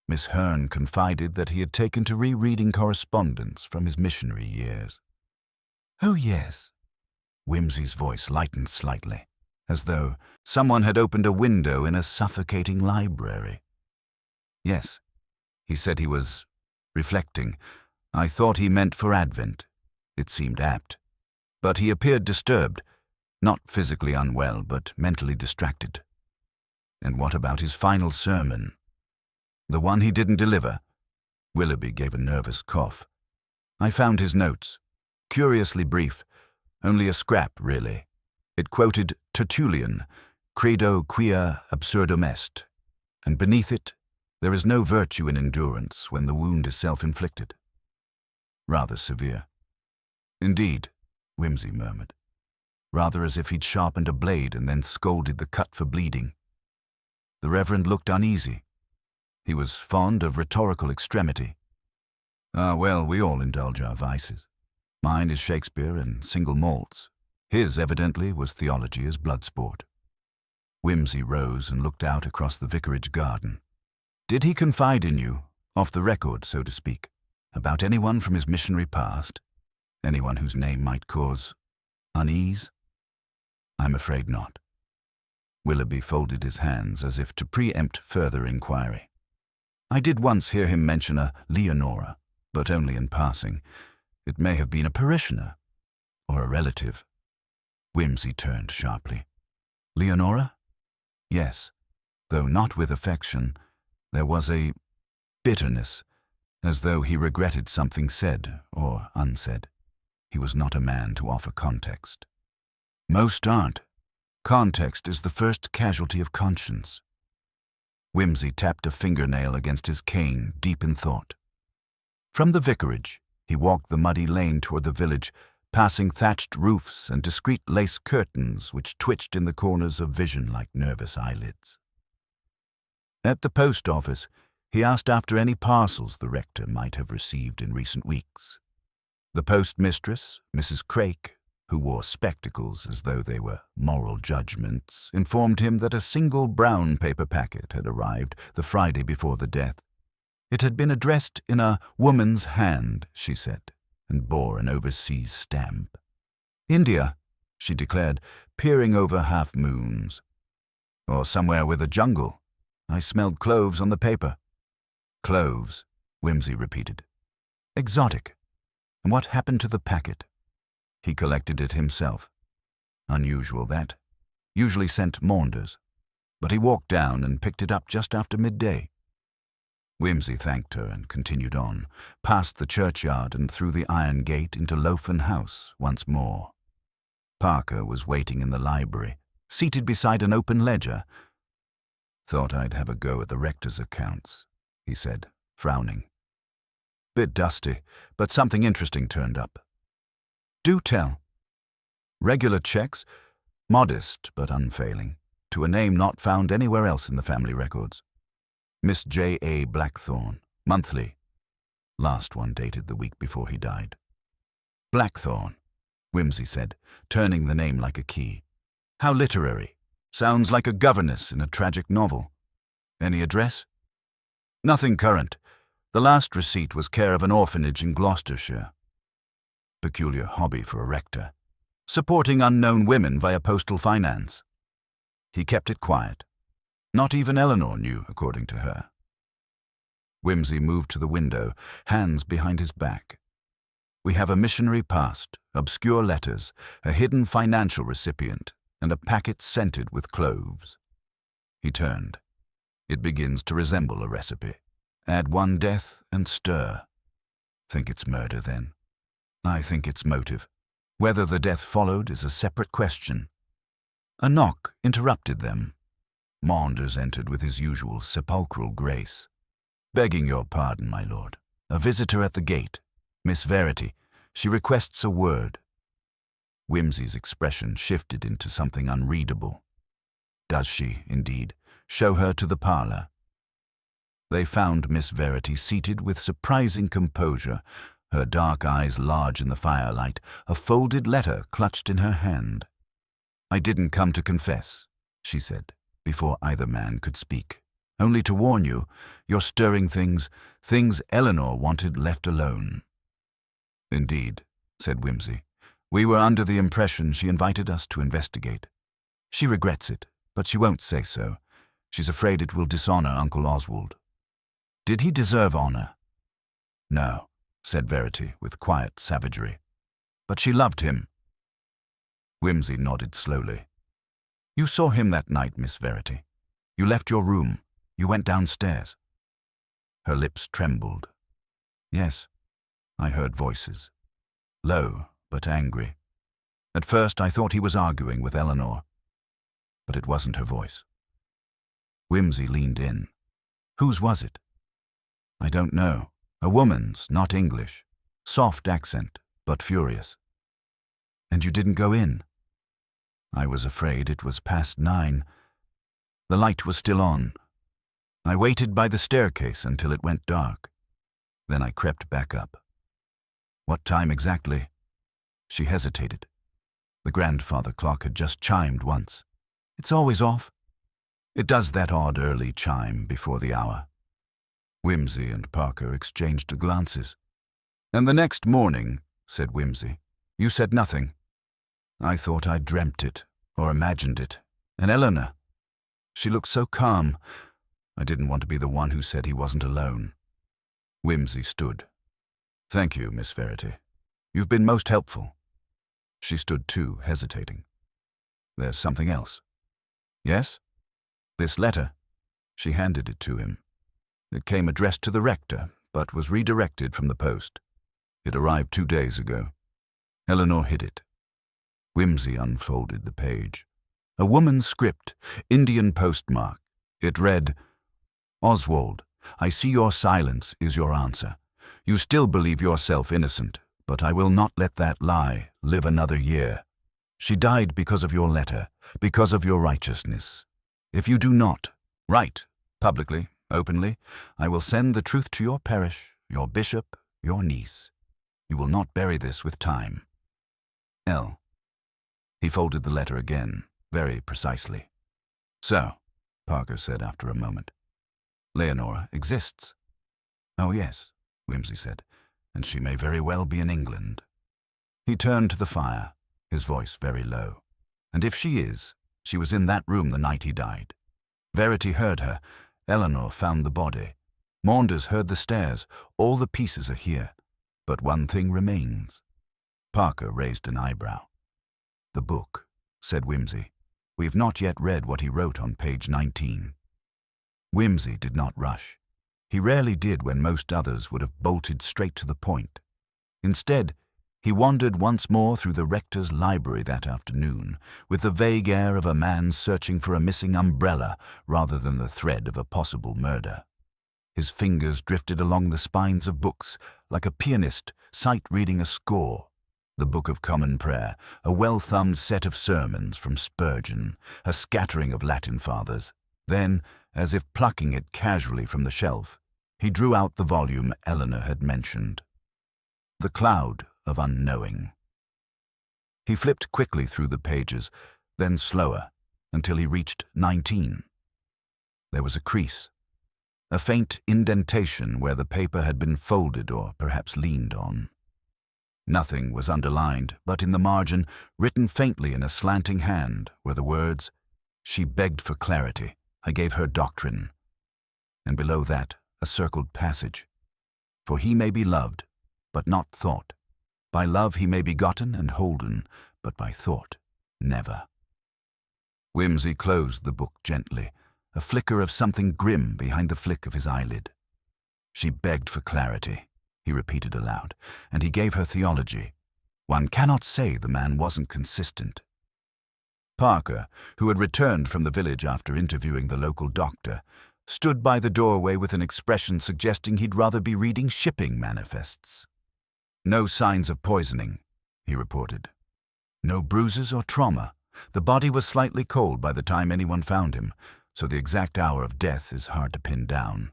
Miss Hearn confided that he had taken to rereading correspondence from his missionary years. "Oh, yes." Whimsy's voice lightened slightly, as though someone had opened a window in a suffocating library. "Yes," he said he was reflecting. "I thought he meant for Advent. It seemed apt." But he appeared disturbed, not physically unwell, but mentally distracted. And what about his final sermon? The one he didn't deliver? Willoughby gave a nervous cough. I found his notes. Curiously brief. Only a scrap, really. It quoted Tertullian, credo quia absurdum est, and beneath it, there is no virtue in endurance when the wound is self-inflicted. Rather severe. Indeed, Wimsey murmured, rather as if he'd sharpened a blade and then scolded the cut for bleeding. The Reverend looked uneasy. He was fond of rhetorical extremity. Ah, well, we all indulge our vices. Mine is Shakespeare and single malts. His, evidently, was theology as blood sport. Wimsey rose and looked out across the vicarage garden. Did he confide in you, off the record, so to speak, about anyone from his missionary past? Anyone whose name might cause unease? I'm afraid not. Willoughby folded his hands as if to preempt further inquiry. I did once hear him mention a Leonora, but only in passing. It may have been a parishioner, or a relative. Wimsey turned sharply. Leonora? Yes, though not with affection. There was a bitterness, as though he regretted something said or unsaid. He was not a man to offer context. Most aren't. Context is the first casualty of conscience. Wimsey tapped a fingernail against his cane, deep in thought. From the vicarage, he walked the muddy lane toward the village, passing thatched roofs and discreet lace curtains which twitched in the corners of vision like nervous eyelids. At the post office, he asked after any parcels the rector might have received in recent weeks. The postmistress, Mrs. Craik, who wore spectacles as though they were moral judgments, informed him that a single brown paper packet had arrived the Friday before the death. It had been addressed in a woman's hand, she said, and bore an overseas stamp. India, she declared, peering over half-moons. Or somewhere with a jungle. I smelled cloves on the paper. Cloves, Wimsey repeated. Exotic. And what happened to the packet? He collected it himself. Unusual, that. Usually sent Maunders. But he walked down and picked it up just after midday. Wimsey thanked her and continued on, past the churchyard and through the iron gate into Loafan House once more. Parker was waiting in the library, seated beside an open ledger. Thought I'd have a go at the rector's accounts, he said, frowning. Bit dusty, but something interesting turned up. Do tell. Regular checks, modest but unfailing, to a name not found anywhere else in the family records. Miss J.A. Blackthorne, monthly. Last one dated the week before he died. Blackthorne, Wimsey said, turning the name like a key. How literary. Sounds like a governess in a tragic novel. Any address? Nothing current. The last receipt was care of an orphanage in Gloucestershire. Peculiar hobby for a rector. Supporting unknown women via postal finance. He kept it quiet. Not even Eleanor knew, according to her. Wimsey moved to the window, hands behind his back. We have a missionary past, obscure letters, a hidden financial recipient, and a packet scented with cloves. He turned. It begins to resemble a recipe. Add one death and stir. Think it's murder, then? I think it's motive. Whether the death followed is a separate question. A knock interrupted them. Maunders entered with his usual sepulchral grace. Begging your pardon, my lord. A visitor at the gate. Miss Verity. She requests a word. Wimsey's expression shifted into something unreadable. Does she, indeed? Show her to the parlor. They found Miss Verity seated with surprising composure, her dark eyes large in the firelight, a folded letter clutched in her hand. I didn't come to confess, she said, before either man could speak. Only to warn you, you're stirring things Eleanor wanted left alone. Indeed, said Wimsey. We were under the impression she invited us to investigate. She regrets it, but she won't say so. She's afraid it will dishonor Uncle Oswald. Did he deserve honor? No, said Verity with quiet savagery. But she loved him. Whimsy nodded slowly. You saw him that night, Miss Verity. You left your room. You went downstairs. Her lips trembled. Yes, I heard voices. Low, but angry. At first I thought he was arguing with Eleanor, but it wasn't her voice. Whimsy leaned in. Whose was it? I don't know. A woman's, not English. Soft accent, but furious. And you didn't go in? I was afraid. It was past 9. The light was still on. I waited by the staircase until it went dark. Then I crept back up. What time exactly? She hesitated. The grandfather clock had just chimed once. It's always off. It does that odd early chime before the hour. Whimsy and Parker exchanged glances. And the next morning, said Whimsy, you said nothing. I thought I dreamt it, or imagined it. And Eleanor, she looked so calm. I didn't want to be the one who said he wasn't alone. Whimsy stood. Thank you, Miss Verity. You've been most helpful. She stood too, hesitating. There's something else. Yes? This letter. She handed it to him. It came addressed to the rector, but was redirected from the post. It arrived 2 days ago. Eleanor hid it. Whimsy unfolded the page. A woman's script, Indian postmark. It read, Oswald, I see your silence is your answer. You still believe yourself innocent, but I will not let that lie live another year. She died because of your letter, because of your righteousness. If you do not, write, publicly, openly, I will send the truth to your parish, your bishop, your niece. You will not bury this with time. L. He folded the letter again, very precisely. So, Parker said after a moment, Leonora exists. Oh yes, Whimsy said, and she may very well be in England. He turned to the fire, his voice very low. And if she is, she was in that room the night he died. Verity heard her. Eleanor found the body. Maunders heard the stairs. All the pieces are here. But one thing remains. Parker raised an eyebrow. The book, said Whimsy. We've not yet read what he wrote on page 19. Whimsy did not rush. He rarely did when most others would have bolted straight to the point. Instead, he wandered once more through the rector's library that afternoon, with the vague air of a man searching for a missing umbrella rather than the thread of a possible murder. His fingers drifted along the spines of books, like a pianist sight-reading a score. The Book of Common Prayer, a well-thumbed set of sermons from Spurgeon, a scattering of Latin fathers. Then, as if plucking it casually from the shelf, he drew out the volume Eleanor had mentioned. The Cloud of Unknowing. He flipped quickly through the pages, then slower, until he reached 19. There was a crease, a faint indentation where the paper had been folded or perhaps leaned on. Nothing was underlined, but in the margin, written faintly in a slanting hand, were the words, She begged for clarity. I gave her doctrine. And below that, a circled passage. For he may be loved, but not thought. By love he may be gotten and holden, but by thought, never. Whimsy closed the book gently, a flicker of something grim behind the flick of his eyelid. She begged for clarity, he repeated aloud, and he gave her theology. One cannot say the man wasn't consistent. Parker, who had returned from the village after interviewing the local doctor, stood by the doorway with an expression suggesting he'd rather be reading shipping manifests. No signs of poisoning, he reported. No bruises or trauma. The body was slightly cold by the time anyone found him, so the exact hour of death is hard to pin down.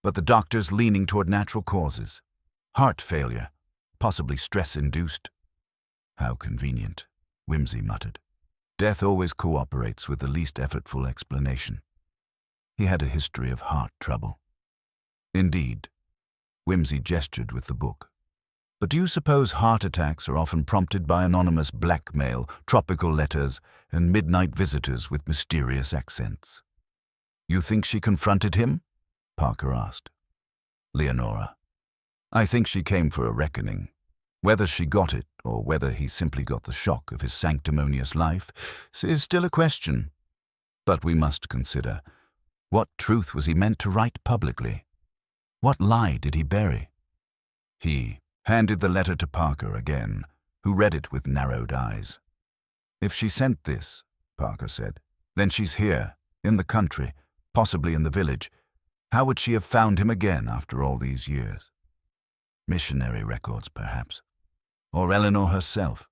But the doctor's leaning toward natural causes. Heart failure, possibly stress-induced. How convenient, Whimsy muttered. Death always cooperates with the least effortful explanation. He had a history of heart trouble. Indeed, Whimsy gestured with the book. But do you suppose heart attacks are often prompted by anonymous blackmail, tropical letters, and midnight visitors with mysterious accents? You think she confronted him? Parker asked. Leonora. I think she came for a reckoning. Whether she got it, or whether he simply got the shock of his sanctimonious life, is still a question. But we must consider, what truth was he meant to write publicly? What lie did he bury? He handed the letter to Parker again, who read it with narrowed eyes. "If she sent this," Parker said, "then she's here, in the country, possibly in the village. How would she have found him again after all these years? Missionary records, perhaps. Or Eleanor herself.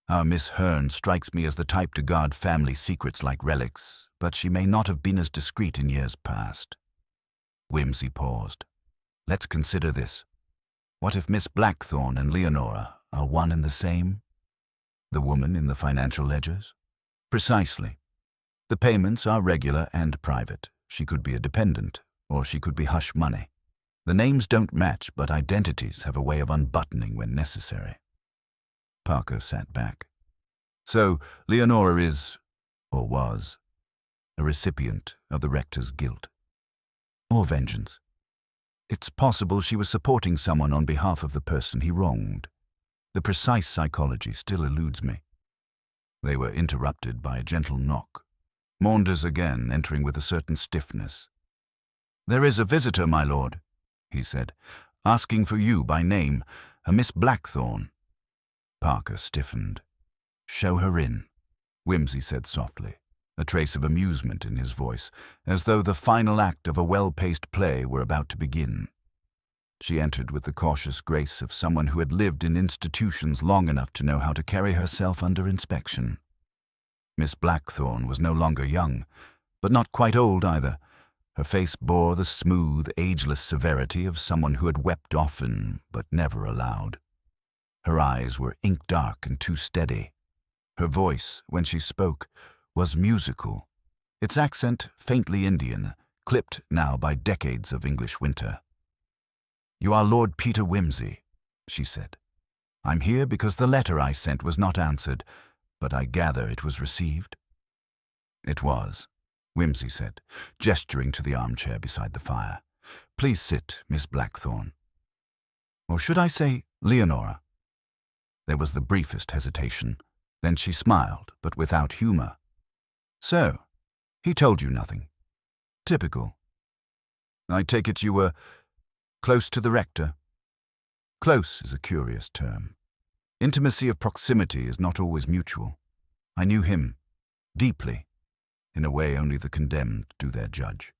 Our Miss Hearn strikes me as the type to guard family secrets like relics, but she may not have been as discreet in years past." Whimsy paused. "Let's consider this. What if Miss Blackthorne and Leonora are one and the same? The woman in the financial ledgers? Precisely. The payments are regular and private. She could be a dependent, or she could be hush money. The names don't match, but identities have a way of unbuttoning when necessary." Parker sat back. "So Leonora is, or was, a recipient of the rector's guilt. Or vengeance. It's possible she was supporting someone on behalf of the person he wronged. The precise psychology still eludes me." They were interrupted by a gentle knock. Maunders again, entering with a certain stiffness. "There is a visitor, my lord," he said, "asking for you by name, a Miss Blackthorne." Parker stiffened. "Show her in," Whimsy said softly, a trace of amusement in his voice, as though the final act of a well-paced play were about to begin. She entered with the cautious grace of someone who had lived in institutions long enough to know how to carry herself under inspection. Miss Blackthorne was no longer young, but not quite old either. Her face bore the smooth, ageless severity of someone who had wept often, but never aloud. Her eyes were ink-dark and too steady. Her voice, when she spoke, was musical, its accent faintly Indian, clipped now by decades of English winter. "You are Lord Peter Whimsy," she said. "I'm here because the letter I sent was not answered, but I gather it was received." "It was," Whimsy said, gesturing to the armchair beside the fire. "Please sit, Miss Blackthorne. Or should I say Leonora?" There was the briefest hesitation. Then she smiled, but without humor. "So, he told you nothing. Typical. I take it you were close to the rector?" Close is a curious term. Intimacy of proximity is not always mutual. I knew him, deeply, in a way only the condemned do their judge.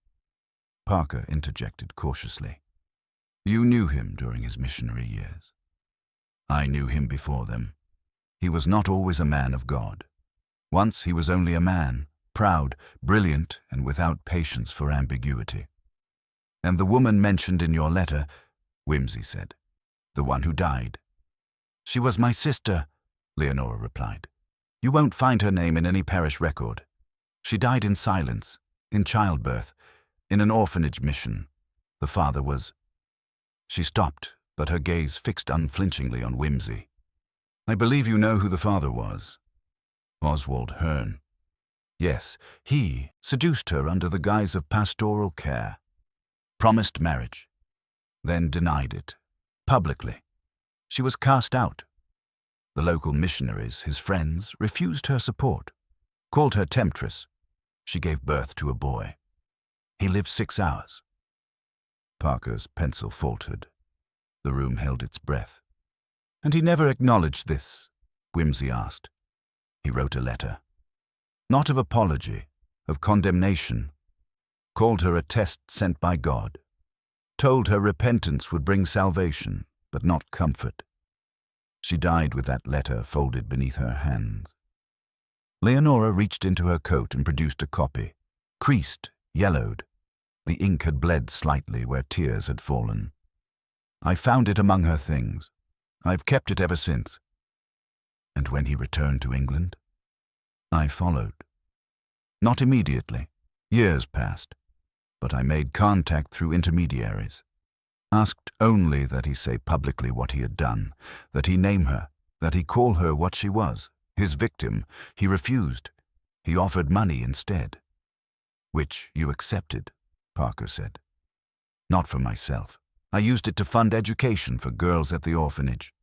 Parker interjected cautiously. "You knew him during his missionary years." "I knew him before them. He was not always a man of God. Once he was only a man, proud, brilliant, and without patience for ambiguity. And the woman mentioned in your letter," Whimsy said, "the one who died." "She was my sister," Leonora replied. "You won't find her name in any parish record. She died in silence, in childbirth, in an orphanage mission. The father was—" She stopped, but her gaze fixed unflinchingly on Whimsy. "I believe you know who the father was. Oswald Hearn. Yes, he seduced her under the guise of pastoral care. Promised marriage, then denied it, publicly. She was cast out. The local missionaries, his friends, refused her support, called her temptress. She gave birth to a boy. He lived 6 hours. Parker's pencil faltered. The room held its breath. "And he never acknowledged this?" Whimsy asked. "He wrote a letter. Not of apology, of condemnation. Called her a test sent by God. Told her repentance would bring salvation, but not comfort. She died with that letter folded beneath her hands." Leonora reached into her coat and produced a copy. Creased, yellowed. The ink had bled slightly where tears had fallen. "I found it among her things. I've kept it ever since." "And when he returned to England?" "I followed. Not immediately. Years passed. But I made contact through intermediaries. Asked only that he say publicly what he had done, that he name her, that he call her what she was, his victim. He refused. He offered money instead." "Which you accepted," Parker said. "Not for myself. I used it to fund education for girls at the orphanage.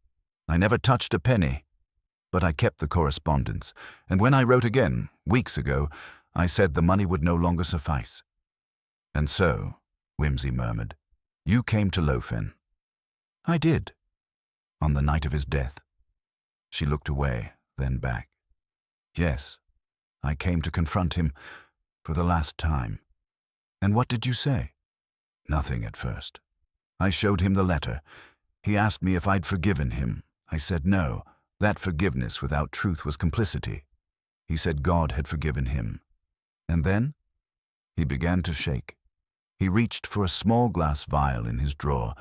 I never touched a penny. But I kept the correspondence, and when I wrote again, weeks ago, I said the money would no longer suffice. And so, Whimsy murmured, you came to Lothian. I did. On the night of his death. She looked away, then back. Yes, I came to confront him for the last time. And what did you say? Nothing at first. I showed him the letter. He asked me if I'd forgiven him. I said no. That forgiveness without truth was complicity. He said God had forgiven him. And then? He began to shake. He reached for a small glass vial in his drawer.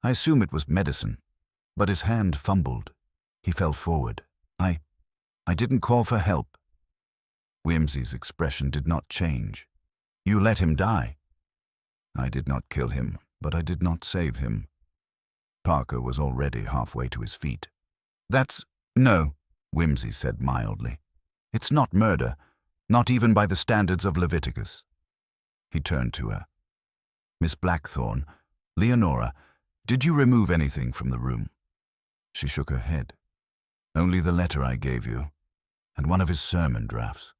I assume it was medicine. But his hand fumbled. He fell forward. I didn't call for help. Whimsy's expression did not change. You let him die. I did not kill him, but I did not save him. Parker was already halfway to his feet. No, Whimsy said mildly. It's not murder, not even by the standards of Leviticus. He turned to her. Miss Blackthorne, Leonora, did you remove anything from the room? She shook her head. Only the letter I gave you, and one of his sermon drafts.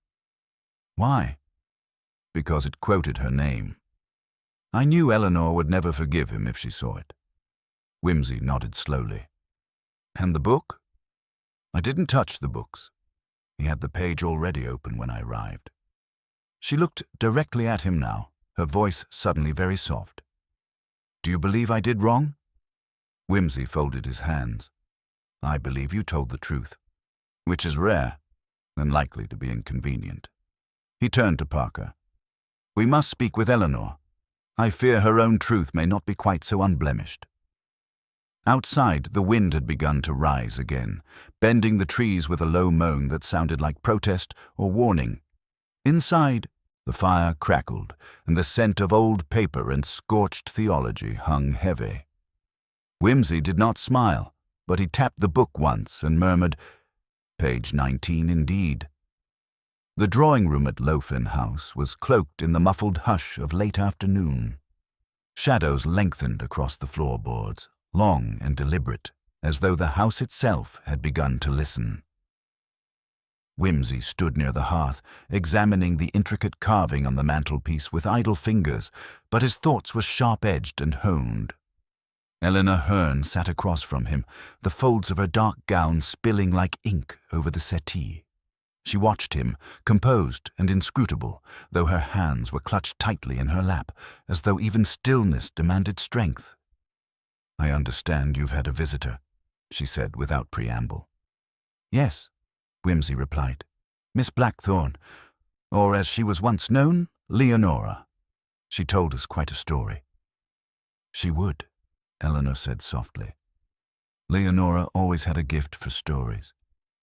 Why? Because it quoted her name. I knew Eleanor would never forgive him if she saw it. Whimsy nodded slowly. And the book? I didn't touch the books. He had the page already open when I arrived. She looked directly at him now, her voice suddenly very soft. Do you believe I did wrong? Whimsy folded his hands. I believe you told the truth, which is rare and likely to be inconvenient. He turned to Parker. We must speak with Eleanor. I fear her own truth may not be quite so unblemished. Outside, the wind had begun to rise again, bending the trees with a low moan that sounded like protest or warning. Inside, the fire crackled, and the scent of old paper and scorched theology hung heavy. Whimsy did not smile, but he tapped the book once and murmured, Page 19 indeed. The drawing-room at Lothian House was cloaked in the muffled hush of late afternoon. Shadows lengthened across the floorboards, long and deliberate, as though the house itself had begun to listen. Whimsy stood near the hearth, examining the intricate carving on the mantelpiece with idle fingers, but his thoughts were sharp-edged and honed. Eleanor Hearn sat across from him, the folds of her dark gown spilling like ink over the settee. She watched him, composed and inscrutable, though her hands were clutched tightly in her lap, as though even stillness demanded strength. I understand you've had a visitor, she said without preamble. Yes, Whimsy replied. Miss Blackthorne, or as she was once known, Leonora. She told us quite a story. She would, Eleanor said softly. Leonora always had a gift for stories.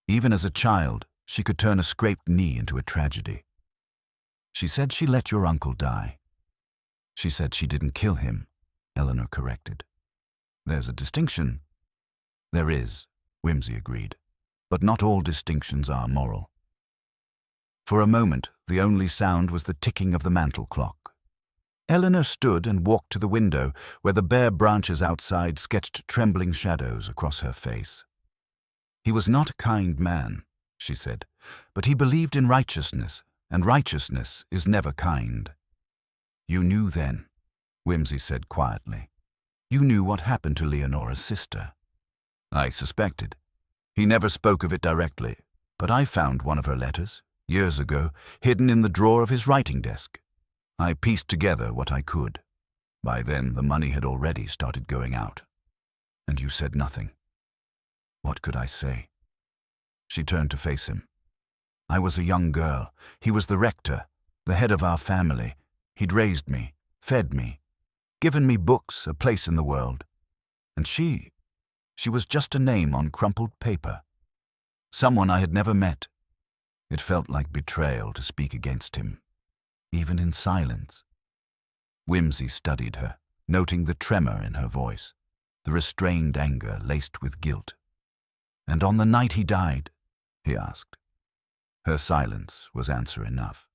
Even as a child, she could turn a scraped knee into a tragedy. She said she let your uncle die. She said she didn't kill him, Eleanor corrected. There's a distinction. There is, Whimsy agreed, but not all distinctions are moral. For a moment, the only sound was the ticking of the mantel clock. Eleanor stood and walked to the window, where the bare branches outside sketched trembling shadows across her face. He was not a kind man, she said, but he believed in righteousness, and righteousness is never kind. You knew then, Whimsy said quietly. You knew what happened to Leonora's sister. I suspected. He never spoke of it directly, but I found one of her letters, years ago, hidden in the drawer of his writing desk. I pieced together what I could. By then, the money had already started going out. And you said nothing. What could I say? She turned to face him. I was a young girl. He was the rector, the head of our family. He'd raised me, fed me, given me books, a place in the world. And she was just a name on crumpled paper. Someone I had never met. It felt like betrayal to speak against him, even in silence. Whimsy studied her, noting the tremor in her voice, the restrained anger laced with guilt. And on the night he died, he asked. Her silence was answer enough.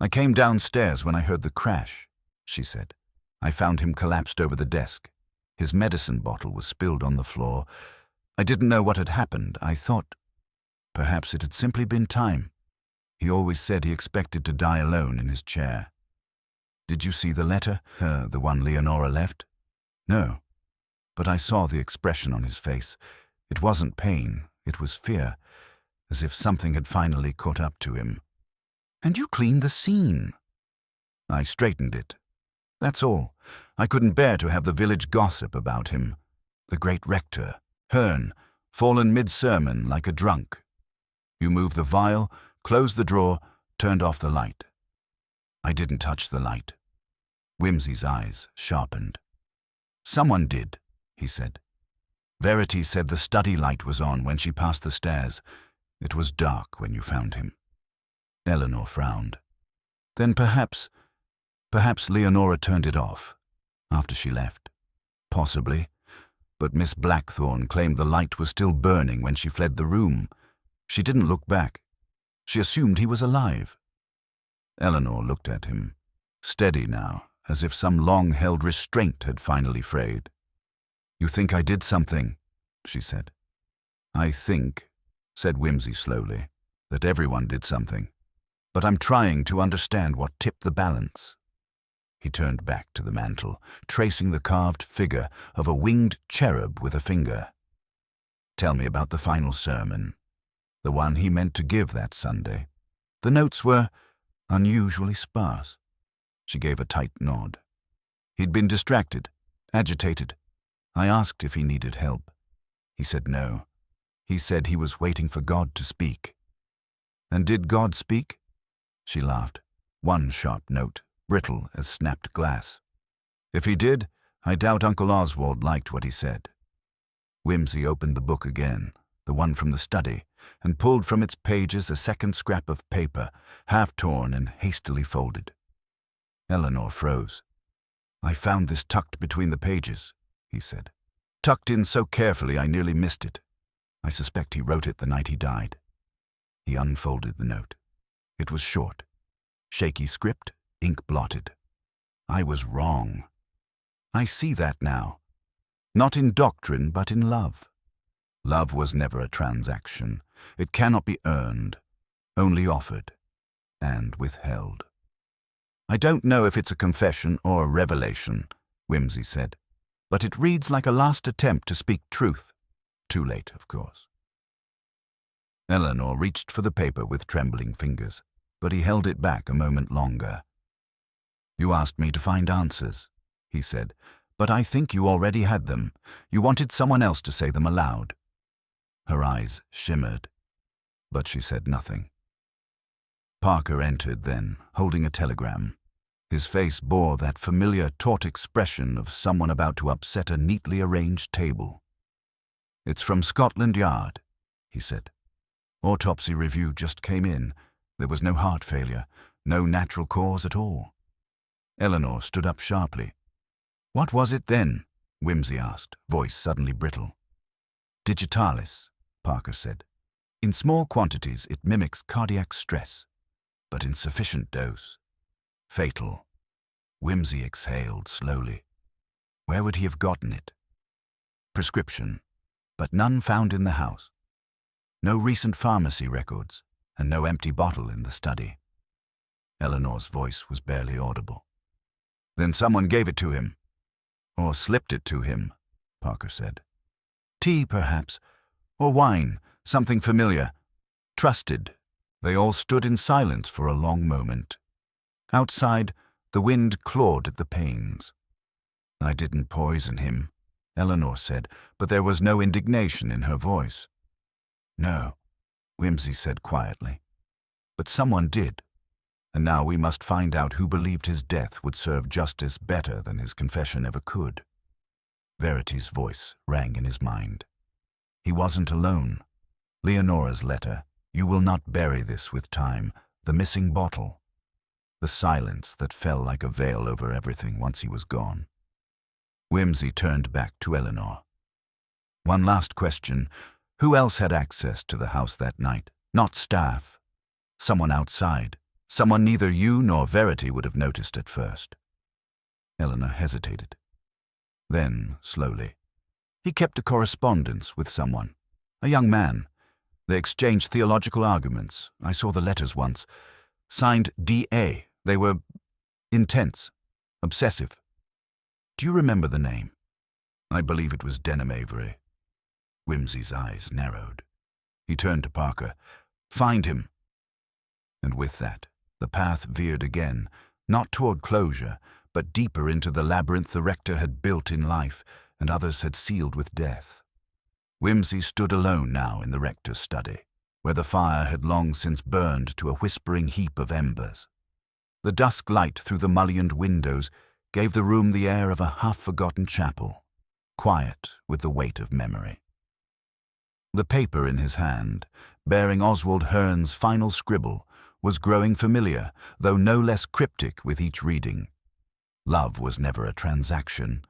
I came downstairs when I heard the crash, she said. I found him collapsed over the desk. His medicine bottle was spilled on the floor. I didn't know what had happened. I thought perhaps it had simply been time. He always said he expected to die alone in his chair. Did you see the letter? The one Leonora left? No, but I saw the expression on his face. It wasn't pain, it was fear, as if something had finally caught up to him. And you cleaned the scene. I straightened it. That's all. I couldn't bear to have the village gossip about him. The great rector, Herne, fallen mid-sermon like a drunk. You moved the vial, closed the drawer, turned off the light. I didn't touch the light. Whimsy's eyes sharpened. Someone did, he said. Verity said the study light was on when she passed the stairs. It was dark when you found him. Eleanor frowned. Then perhaps Leonora turned it off after she left. Possibly, but Miss Blackthorne claimed the light was still burning when she fled the room. She didn't look back. She assumed he was alive. Eleanor looked at him, steady now, as if some long-held restraint had finally frayed. You think I did something, she said. I think, said Whimsy slowly, that everyone did something. But I'm trying to understand what tipped the balance. He turned back to the mantel, tracing the carved figure of a winged cherub with a finger. Tell me about the final sermon, the one he meant to give that Sunday. The notes were unusually sparse. She gave a tight nod. He'd been distracted, agitated. I asked if he needed help. He said no. He said he was waiting for God to speak. And did God speak? She laughed. One sharp note, brittle as snapped glass. If he did, I doubt Uncle Oswald liked what he said. Whimsy opened the book again, the one from the study, and pulled from its pages a second scrap of paper, half torn and hastily folded. Eleanor froze. I found this tucked between the pages, he said. Tucked in so carefully I nearly missed it. I suspect he wrote it the night he died. He unfolded the note. It was short. Shaky script, ink blotted. I was wrong. I see that now. Not in doctrine, but in love. Love was never a transaction. It cannot be earned, only offered and withheld. I don't know if it's a confession or a revelation, Whimsy said, but it reads like a last attempt to speak truth. Too late, of course. Eleanor reached for the paper with trembling fingers, but he held it back a moment longer. You asked me to find answers, he said, but I think you already had them. You wanted someone else to say them aloud. Her eyes shimmered, but she said nothing. Parker entered then, holding a telegram. His face bore that familiar taut expression of someone about to upset a neatly arranged table. It's from Scotland Yard, he said. Autopsy review just came in. There was no heart failure, no natural cause at all. Eleanor stood up sharply. What was it then? Whimsy asked, voice suddenly brittle. Digitalis, Parker said. In small quantities it mimics cardiac stress, but in sufficient dose. Fatal. Whimsy exhaled slowly. Where would he have gotten it? Prescription, but none found in the house. No recent pharmacy records, and no empty bottle in the study. Eleanor's voice was barely audible. Then someone gave it to him. Or slipped it to him, Parker said. Tea, perhaps, or wine, something familiar. Trusted. They all stood in silence for a long moment. Outside, the wind clawed at the panes. I didn't poison him, Eleanor said, but there was no indignation in her voice. No, Whimsy said quietly. But someone did, and now we must find out who believed his death would serve justice better than his confession ever could. Verity's voice rang in his mind. He wasn't alone. Leonora's letter, you will not bury this with time, the missing bottle. The silence that fell like a veil over everything once he was gone. Whimsy turned back to Eleanor. One last question. Who else had access to the house that night? Not staff. Someone outside. Someone neither you nor Verity would have noticed at first. Eleanor hesitated. Then, slowly, He kept a correspondence with someone, a young man. They exchanged theological arguments. I saw the letters once. Signed D.A. They were intense, obsessive. Do you remember the name? I believe it was Denham Avery. Whimsy's eyes narrowed. He turned to Parker. Find him. And with that, the path veered again, not toward closure, but deeper into the labyrinth the rector had built in life and others had sealed with death. Whimsy stood alone now in the rector's study, where the fire had long since burned to a whispering heap of embers. The dusk light through the mullioned windows gave the room the air of a half-forgotten chapel, quiet with the weight of memory. The paper in his hand, bearing Oswald Hearne's final scribble, was growing familiar, though no less cryptic with each reading. Love was never a transaction.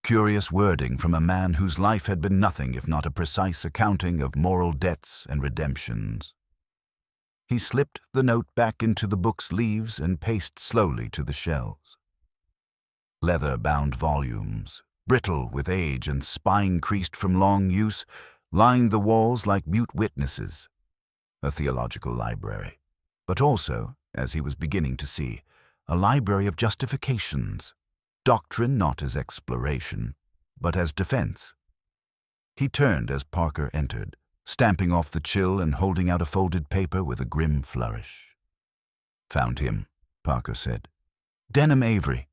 Curious wording from a man whose life had been nothing if not a precise accounting of moral debts and redemptions. He slipped the note back into the book's leaves and paced slowly to the shelves. Leather-bound volumes, brittle with age and spine-creased from long use, lined the walls like mute witnesses. A theological library, but also, as he was beginning to see, a library of justifications, doctrine not as exploration, but as defense. He turned as Parker entered, stamping off the chill and holding out a folded paper with a grim flourish. Found him, Parker said. Denham Avery,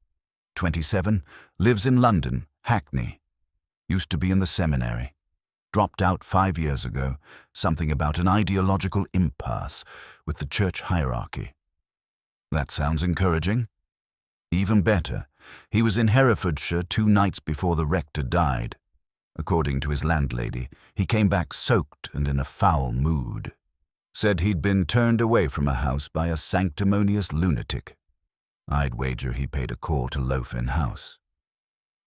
27, lives in London, Hackney. Used to be in the seminary. Dropped out 5 years ago, something about an ideological impasse with the church hierarchy. That sounds encouraging. Even better, he was in Herefordshire 2 nights before the rector died. According to his landlady, he came back soaked and in a foul mood. Said he'd been turned away from a house by a sanctimonious lunatic. I'd wager he paid a call to Lofen House.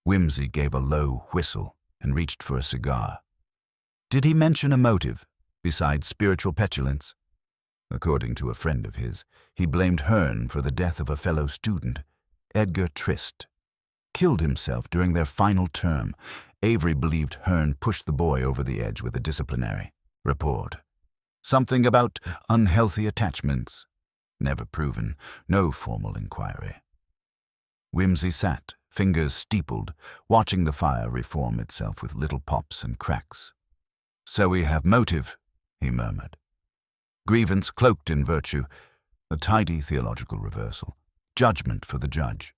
Whimsy gave a low whistle and reached for a cigar. Did he mention a motive, besides spiritual petulance? According to a friend of his, he blamed Hearne for the death of a fellow student, Edgar Trist. Killed himself during their final term. Avery believed Hearne pushed the boy over the edge with a disciplinary report. Something about unhealthy attachments. Never proven, no formal inquiry. Whimsy sat, fingers steepled, watching the fire reform itself with little pops and cracks. So we have motive, he murmured. Grievance cloaked in virtue, a tidy theological reversal, judgment for the judge.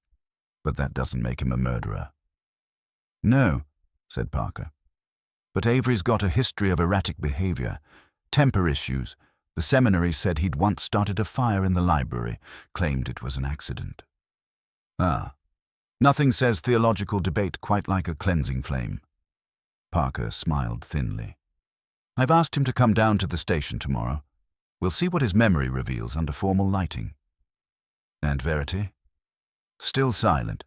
But that doesn't make him a murderer. No, said Parker. But Avery's got a history of erratic behavior, temper issues. The seminary said he'd once started a fire in the library, claimed it was an accident. Ah, nothing says theological debate quite like a cleansing flame. Parker smiled thinly. I've asked him to come down to the station tomorrow. We'll see what his memory reveals under formal lighting. Aunt Verity? Still silent.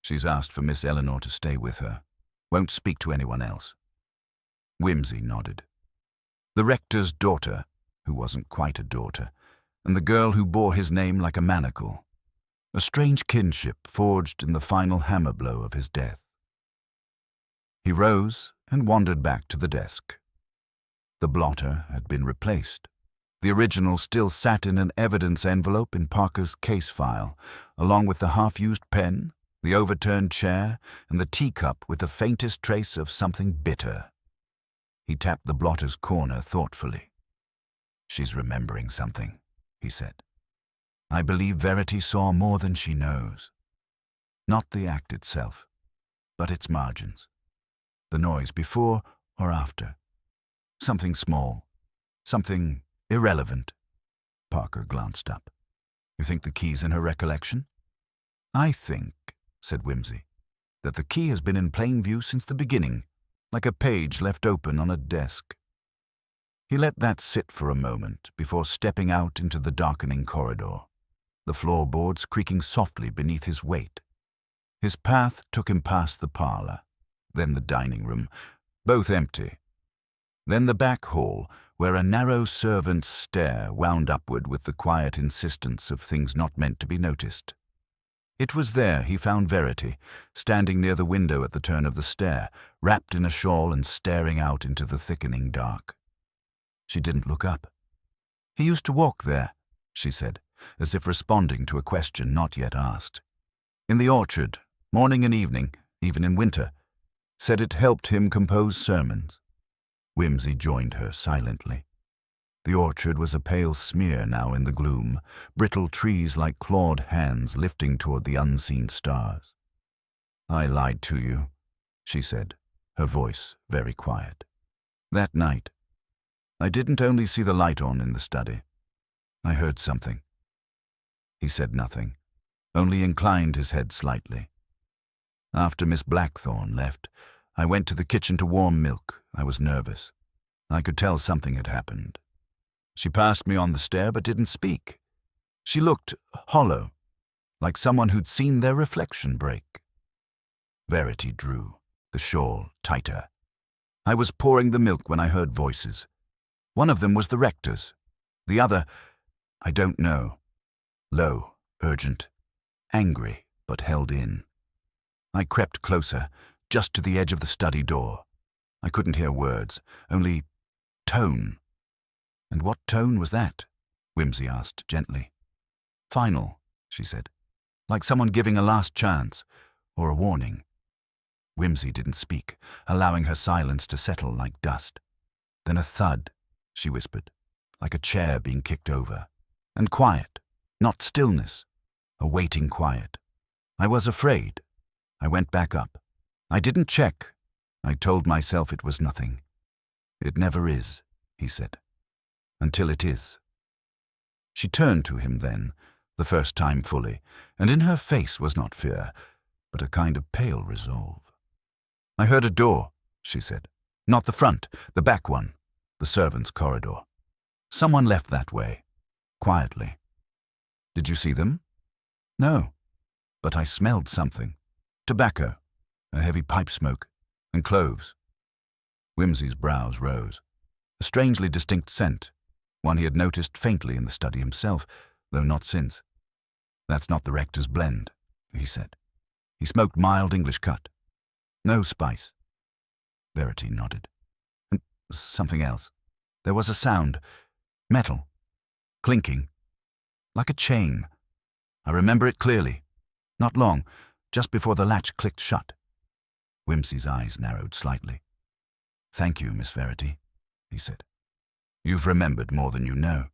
She's asked for Miss Eleanor to stay with her. Won't speak to anyone else. Whimsy nodded. The rector's daughter, who wasn't quite a daughter, and the girl who bore his name like a manacle. A strange kinship forged in the final hammer blow of his death. He rose and wandered back to the desk. The blotter had been replaced. The original still sat in an evidence envelope in Parker's case file, along with the half-used pen, the overturned chair, and the teacup with the faintest trace of something bitter. He tapped the blotter's corner thoughtfully. She's remembering something, he said. I believe Verity saw more than she knows. Not the act itself, but its margins. The noise before or after. Something small, something irrelevant. Parker glanced up. You think the key's in her recollection? I think, said Whimsy, that the key has been in plain view since the beginning, like a page left open on a desk. He let that sit for a moment before stepping out into the darkening corridor, the floorboards creaking softly beneath his weight. His path took him past the parlor, then the dining room, both empty. Then the back hall, where a narrow servant's stair wound upward with the quiet insistence of things not meant to be noticed. It was there he found Verity, standing near the window at the turn of the stair, wrapped in a shawl and staring out into the thickening dark. She didn't look up. "He used to walk there," she said, as if responding to a question not yet asked. "In the orchard, morning and evening, even in winter. Said it helped him compose sermons." Whimsy joined her silently. The orchard was a pale smear now in the gloom, brittle trees like clawed hands lifting toward the unseen stars. "I lied to you," she said, her voice very quiet. "That night, I didn't only see the light on in the study. I heard something." He said nothing, only inclined his head slightly. "After Miss Blackthorne left, I went to the kitchen to warm milk. I was nervous. I could tell something had happened. She passed me on the stair but didn't speak. She looked hollow, like someone who'd seen their reflection break." Verity drew, the shawl tighter. "I was pouring the milk when I heard voices. One of them was the rector's. The other, I don't know. Low, urgent, angry, but held in. I crept closer, just to the edge of the study door. I couldn't hear words, only tone." "And what tone was that?" Whimsy asked gently. "Final," she said, "like someone giving a last chance, or a warning." Whimsy didn't speak, allowing her silence to settle like dust. Then a thud, she whispered, like a chair being kicked over. And quiet, not stillness, a waiting quiet. I was afraid. I went back up. I didn't check. I told myself it was nothing. "It never is," he said. "Until it is." She turned to him then, the first time fully, and in her face was not fear, but a kind of pale resolve. "I heard a door," she said. "Not the front, the back one, the servants' corridor. Someone left that way, quietly." "Did you see them?" "No, but I smelled something. Tobacco, a heavy pipe smoke, and cloves." Whimsy's brows rose. A strangely distinct scent, one he had noticed faintly in the study himself, though not since. "That's not the rector's blend," he said. "He smoked mild English cut. No spice." Verity nodded. "And something else. There was a sound. Metal. Clinking. Like a chain. I remember it clearly. Not long, just before the latch clicked shut." Whimsy's eyes narrowed slightly. "Thank you, Miss Verity," he said. "You've remembered more than you know."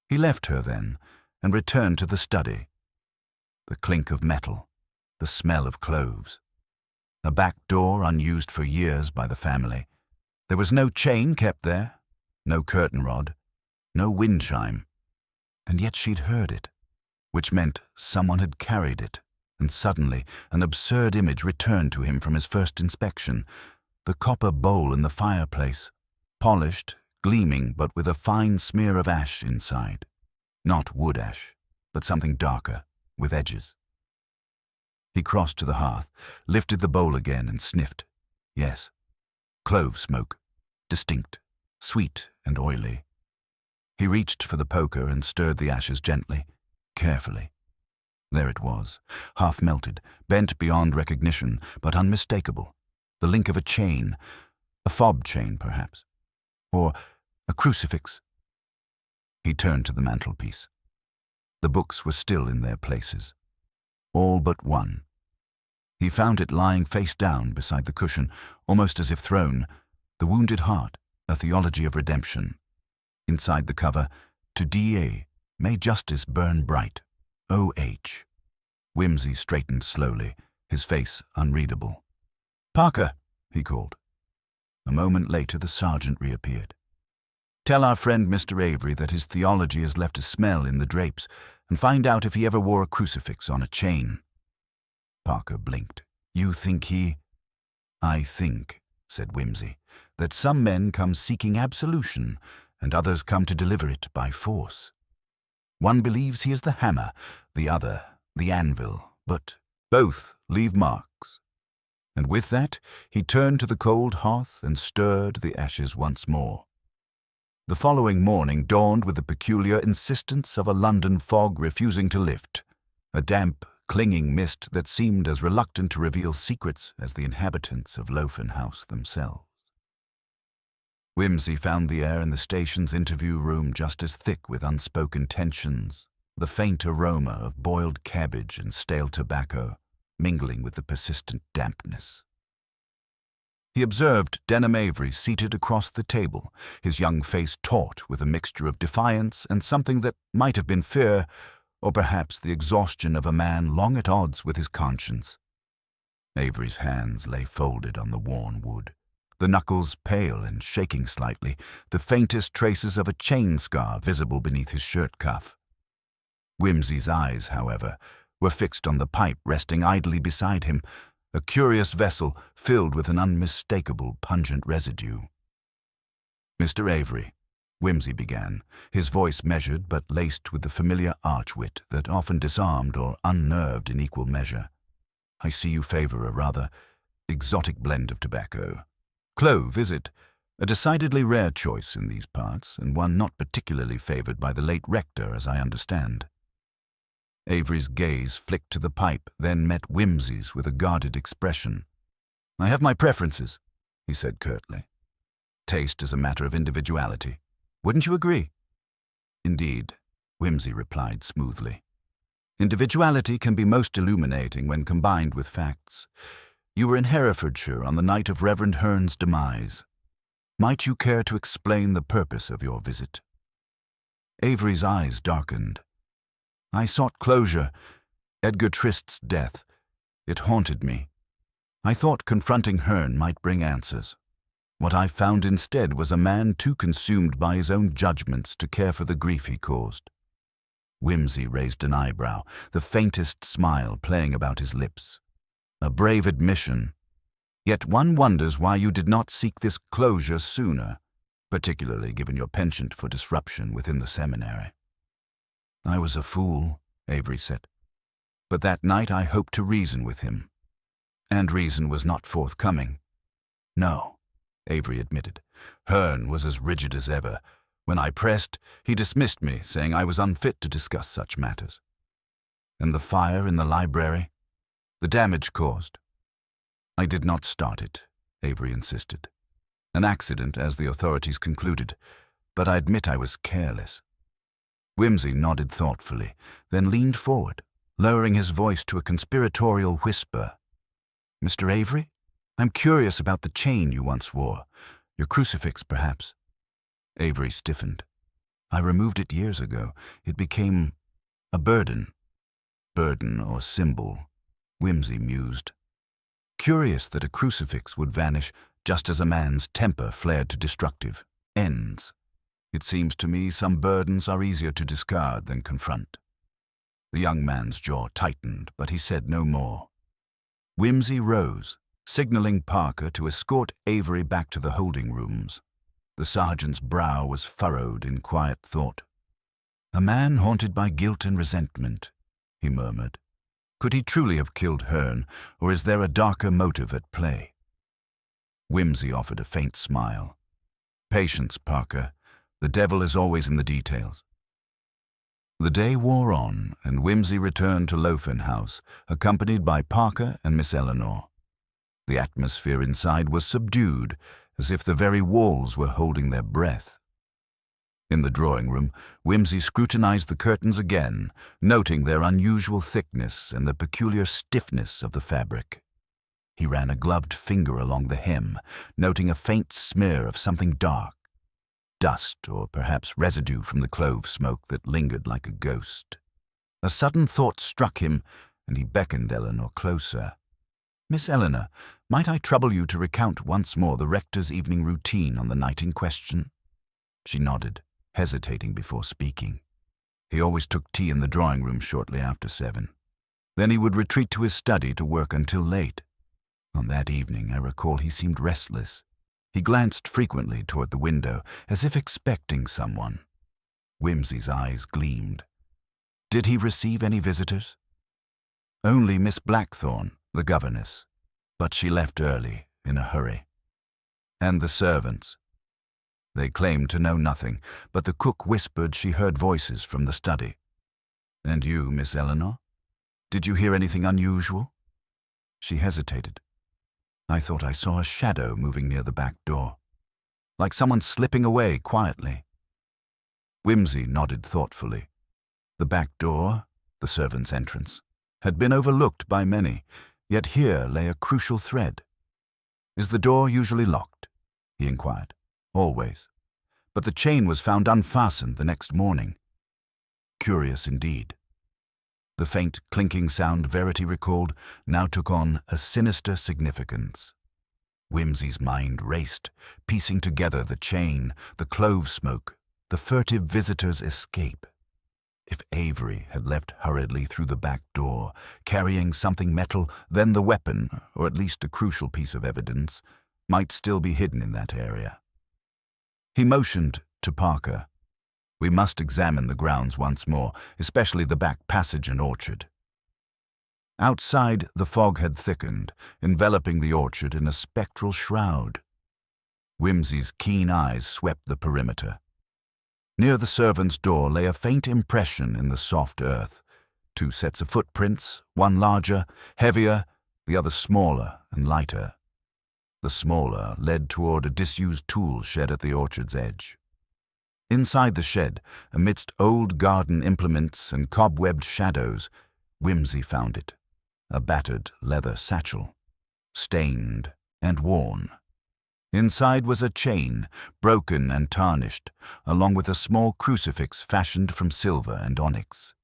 He left her then, and returned to the study. The clink of metal, the smell of cloves. A back door unused for years by the family. There was no chain kept there, no curtain rod, no wind chime. And yet she'd heard it, which meant someone had carried it, and suddenly an absurd image returned to him from his first inspection. The copper bowl in the fireplace, polished, gleaming, but with a fine smear of ash inside. Not wood ash, but something darker, with edges. He crossed to the hearth, lifted the bowl again and sniffed. Yes, clove smoke, distinct, sweet and oily. He reached for the poker and stirred the ashes gently, carefully. There it was, half melted, bent beyond recognition, but unmistakable. The link of a chain, a fob chain perhaps, or a crucifix. He turned to the mantelpiece. The books were still in their places, all but one. He found it lying face down beside the cushion, almost as if thrown, The Wounded Heart, A Theology of Redemption. Inside the cover, To D.A., May Justice Burn Bright, O.H. Whimsy straightened slowly, his face unreadable. "Parker," he called. A moment later the sergeant reappeared. "Tell our friend Mr. Avery that his theology has left a smell in the drapes, and find out if he ever wore a crucifix on a chain." Parker blinked. "You think he—" "I think," said Whimsy, "that some men come seeking absolution, and others come to deliver it by force. One believes he is the hammer, the other the anvil, but both leave marks." And with that, he turned to the cold hearth and stirred the ashes once more. The following morning dawned with the peculiar insistence of a London fog refusing to lift. a damp, clinging mist that seemed as reluctant to reveal secrets as the inhabitants of Lofen House themselves. Whimsy found the air in the station's interview room just as thick with unspoken tensions, the faint aroma of boiled cabbage and stale tobacco mingling with the persistent dampness. He observed Denham Avery seated across the table, his young face taut with a mixture of defiance and something that might have been fear, or perhaps the exhaustion of a man long at odds with his conscience. Avery's hands lay folded on the worn wood, the knuckles pale and shaking slightly, the faintest traces of a chain scar visible beneath his shirt cuff. Whimsy's eyes, however, were fixed on the pipe resting idly beside him, a curious vessel filled with an unmistakable pungent residue. "Mr. Avery," Whimsy began, his voice measured but laced with the familiar arch-wit that often disarmed or unnerved in equal measure. "I see you favor a rather exotic blend of tobacco. Clove, is it? A decidedly rare choice in these parts, and one not particularly favored by the late rector, as I understand." Avery's gaze flicked to the pipe, then met Whimsy's with a guarded expression. "I have my preferences," he said curtly. "Taste is a matter of individuality. Wouldn't you agree?" "Indeed," Whimsy replied smoothly. "Individuality can be most illuminating when combined with facts. You were in Herefordshire on the night of Reverend Hearn's demise. Might you care to explain the purpose of your visit?" Avery's eyes darkened. "I sought closure. Edgar Trist's death. It haunted me. I thought confronting Hearn might bring answers. What I found instead was a man too consumed by his own judgments to care for the grief he caused." Whimsy raised an eyebrow, the faintest smile playing about his lips. "A brave admission. Yet one wonders why you did not seek this closure sooner, particularly given your penchant for disruption within the seminary." "I was a fool," Avery said. "But that night I hoped to reason with him. And reason was not forthcoming." "No," Avery admitted. "Hearn was as rigid as ever. When I pressed, he dismissed me, saying I was unfit to discuss such matters." "And the fire in the library? The damage caused?" "I did not start it," Avery insisted. "An accident, as the authorities concluded, but I admit I was careless." Whimsy nodded thoughtfully, then leaned forward, lowering his voice to a conspiratorial whisper. "Mr. Avery, I'm curious about the chain you once wore. Your crucifix, perhaps?" Avery stiffened. "I removed it years ago. It became a burden." "Burden or symbol," Whimsy mused. Curious that a crucifix would vanish just as a man's temper flared to destructive ends. It seems to me some burdens are easier to discard than confront. The young man's jaw tightened, but he said no more. Whimsy rose, signaling Parker to escort Avery back to the holding rooms. The sergeant's brow was furrowed in quiet thought. "A man haunted by guilt and resentment," he murmured. "Could he truly have killed Hearn, or is there a darker motive at play?" Whimsy offered a faint smile. "Patience, Parker. The devil is always in the details." The day wore on, and Whimsy returned to Lofen House, accompanied by Parker and Miss Eleanor. The atmosphere inside was subdued, as if the very walls were holding their breath. In the drawing room, Whimsy scrutinized the curtains again, noting their unusual thickness and the peculiar stiffness of the fabric. He ran a gloved finger along the hem, noting a faint smear of something dark. Dust, or perhaps residue from the clove smoke that lingered like a ghost. A sudden thought struck him, and he beckoned Eleanor closer. "Miss Eleanor, might I trouble you to recount once more the rector's evening routine on the night in question?" She nodded, hesitating before speaking. "He always took tea in the drawing room shortly after 7. Then he would retreat to his study to work until late. On that evening, I recall he seemed restless. He glanced frequently toward the window, as if expecting someone." Whimsy's eyes gleamed. "Did he receive any visitors?" "Only Miss Blackthorne, the governess, but she left early, in a hurry." "And the servants?" "They claimed to know nothing, but the cook whispered she heard voices from the study." "And you, Miss Eleanor?" Did you hear anything unusual?" She hesitated. "I thought I saw a shadow moving near the back door, like someone slipping away quietly." Whimsy nodded thoughtfully. The back door, the servants' entrance, had been overlooked by many, yet here lay a crucial thread. "Is the door usually locked?" he inquired. "Always. But the chain was found unfastened the next morning." Curious indeed. The faint clinking sound, Verity recalled, now took on a sinister significance. Whimsy's mind raced, piecing together the chain, the clove smoke, the furtive visitor's escape. If Avery had left hurriedly through the back door, carrying something metal, then the weapon, or at least a crucial piece of evidence, might still be hidden in that area. He motioned to Parker. "We must examine the grounds once more, especially the back passage and orchard." Outside, the fog had thickened, enveloping the orchard in a spectral shroud. Whimsy's keen eyes swept the perimeter. Near the servants' door lay a faint impression in the soft earth. 2 sets of footprints, one larger, heavier, the other smaller and lighter. The smaller led toward a disused tool shed at the orchard's edge. Inside the shed, amidst old garden implements and cobwebbed shadows, Whimsy found it, a battered leather satchel, stained and worn. Inside was a chain, broken and tarnished, along with a small crucifix fashioned from silver and onyx.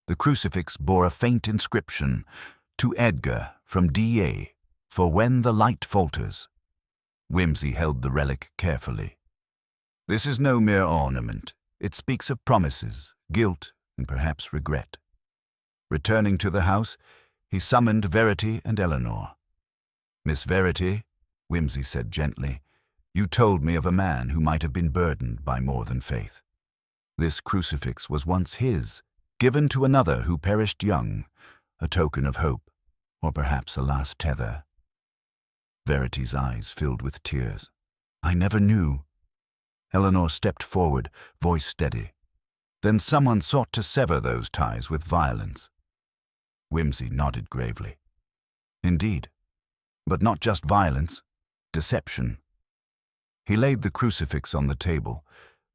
The crucifix bore a faint inscription, "To Edgar, from D.A., for when the light falters." Whimsy held the relic carefully. "This is no mere ornament. It speaks of promises, guilt, and perhaps regret." Returning to the house, he summoned Verity and Eleanor. "Miss Verity," Whimsy said gently, "you told me of a man who might have been burdened by more than faith. This crucifix was once his, given to another who perished young, a token of hope, or perhaps a last tether." Verity's eyes filled with tears. "I never knew." Eleanor stepped forward, voice steady. "Then someone sought to sever those ties with violence." Whimsy nodded gravely. "Indeed. But not just violence, deception." He laid the crucifix on the table,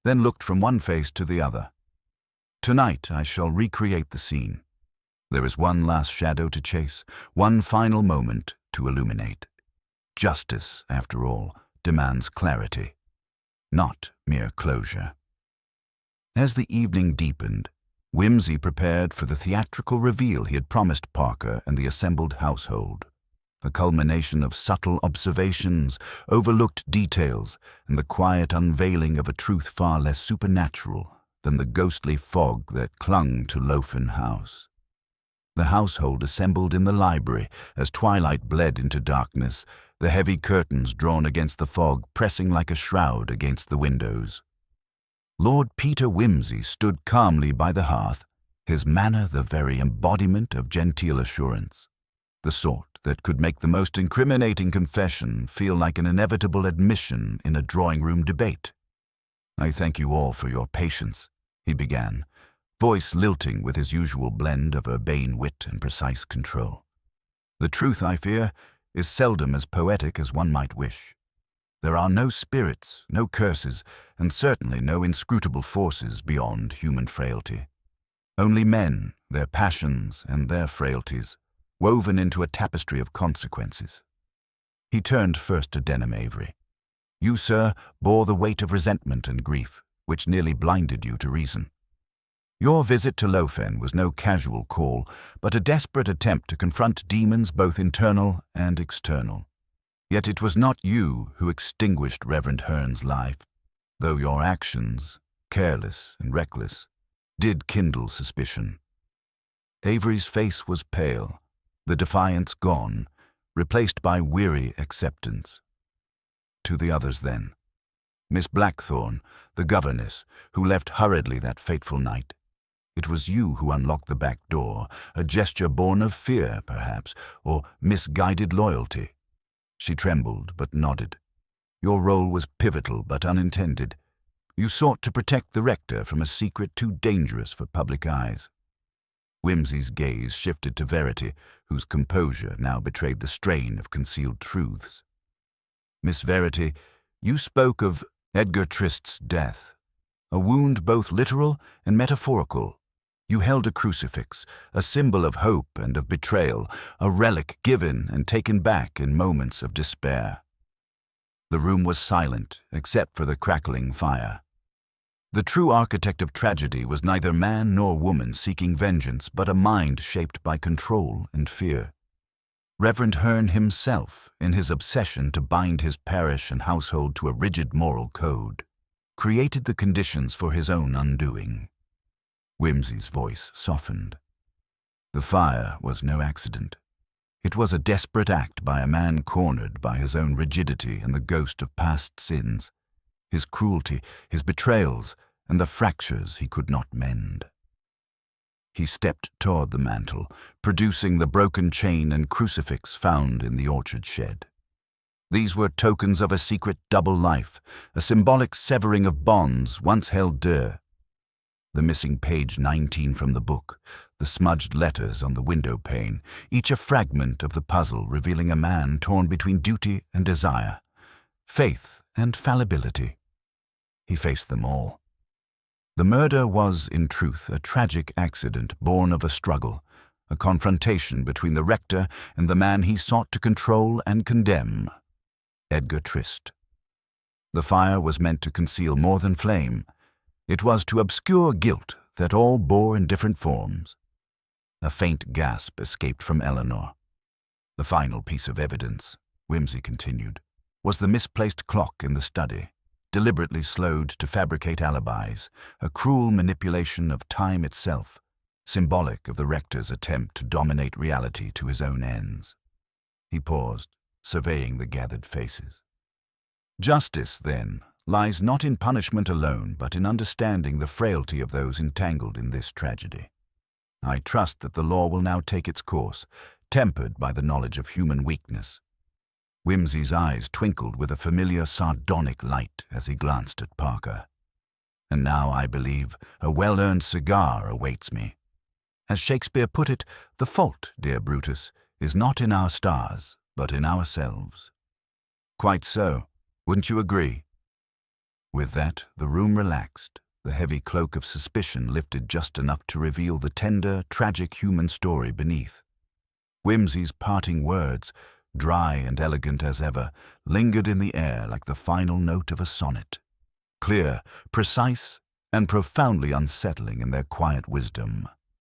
then looked from one face to the other. "Tonight I shall recreate the scene. There is one last shadow to chase, one final moment to illuminate. Justice, after all, demands clarity, not mere closure." As the evening deepened, Whimsy prepared for the theatrical reveal he had promised Parker and the assembled household. A culmination of subtle observations, overlooked details, and the quiet unveiling of a truth far less supernatural than the ghostly fog that clung to Lofen House. The household assembled in the library as twilight bled into darkness, the heavy curtains drawn against the fog pressing like a shroud against the windows. Lord Peter Whimsy stood calmly by the hearth, his manner the very embodiment of genteel assurance, the sort that could make the most incriminating confession feel like an inevitable admission in a drawing-room debate. "I thank you all for your patience," he began, voice lilting with his usual blend of urbane wit and precise control. "The truth, I fear, is seldom as poetic as one might wish. There are no spirits, no curses, and certainly no inscrutable forces beyond human frailty. Only men, their passions, and their frailties, woven into a tapestry of consequences." He turned first to Denham Avery. "You, sir, bore the weight of resentment and grief, which nearly blinded you to reason. Your visit to Lofen was no casual call, but a desperate attempt to confront demons both internal and external. Yet it was not you who extinguished Reverend Hearn's life, though your actions, careless and reckless, did kindle suspicion." Avery's face was pale, the defiance gone, replaced by weary acceptance. To the others then. "Miss Blackthorne, the governess, who left hurriedly that fateful night. It was you who unlocked the back door, a gesture born of fear, perhaps, or misguided loyalty." She trembled but nodded. "Your role was pivotal but unintended. You sought to protect the rector from a secret too dangerous for public eyes." Whimsy's gaze shifted to Verity, whose composure now betrayed the strain of concealed truths. "Miss Verity, you spoke of Edgar Trist's death, a wound both literal and metaphorical. You held a crucifix, a symbol of hope and of betrayal, a relic given and taken back in moments of despair." The room was silent, except for the crackling fire. The true architect of tragedy was neither man nor woman seeking vengeance, but a mind shaped by control and fear. Reverend Hearn himself, in his obsession to bind his parish and household to a rigid moral code, created the conditions for his own undoing. Whimsy's voice softened. The fire was no accident. It was a desperate act by a man cornered by his own rigidity and the ghost of past sins, his cruelty, his betrayals, and the fractures he could not mend. He stepped toward the mantel, producing the broken chain and crucifix found in the orchard shed. These were tokens of a secret double life, a symbolic severing of bonds once held dear. The missing page 19 from the book, the smudged letters on the window pane, each a fragment of the puzzle revealing a man torn between duty and desire, faith and fallibility. He faced them all. The murder was, in truth, a tragic accident born of a struggle, a confrontation between the rector and the man he sought to control and condemn, Edgar Trist. The fire was meant to conceal more than flame. It was to obscure guilt that all bore in different forms. A faint gasp escaped from Eleanor. The final piece of evidence, Whimsy continued, was the misplaced clock in the study, deliberately slowed to fabricate alibis, a cruel manipulation of time itself, symbolic of the rector's attempt to dominate reality to his own ends. He paused, surveying the gathered faces. Justice, then, lies not in punishment alone, but in understanding the frailty of those entangled in this tragedy. I trust that the law will now take its course, tempered by the knowledge of human weakness. Whimsy's eyes twinkled with a familiar sardonic light as he glanced at Parker. And now, I believe, a well-earned cigar awaits me. As Shakespeare put it, the fault, dear Brutus, is not in our stars, but in ourselves. Quite so. Wouldn't you agree? With that, the room relaxed, the heavy cloak of suspicion lifted just enough to reveal the tender, tragic human story beneath. Whimsy's parting words, dry and elegant as ever, lingered in the air like the final note of a sonnet, clear, precise, and profoundly unsettling in their quiet wisdom.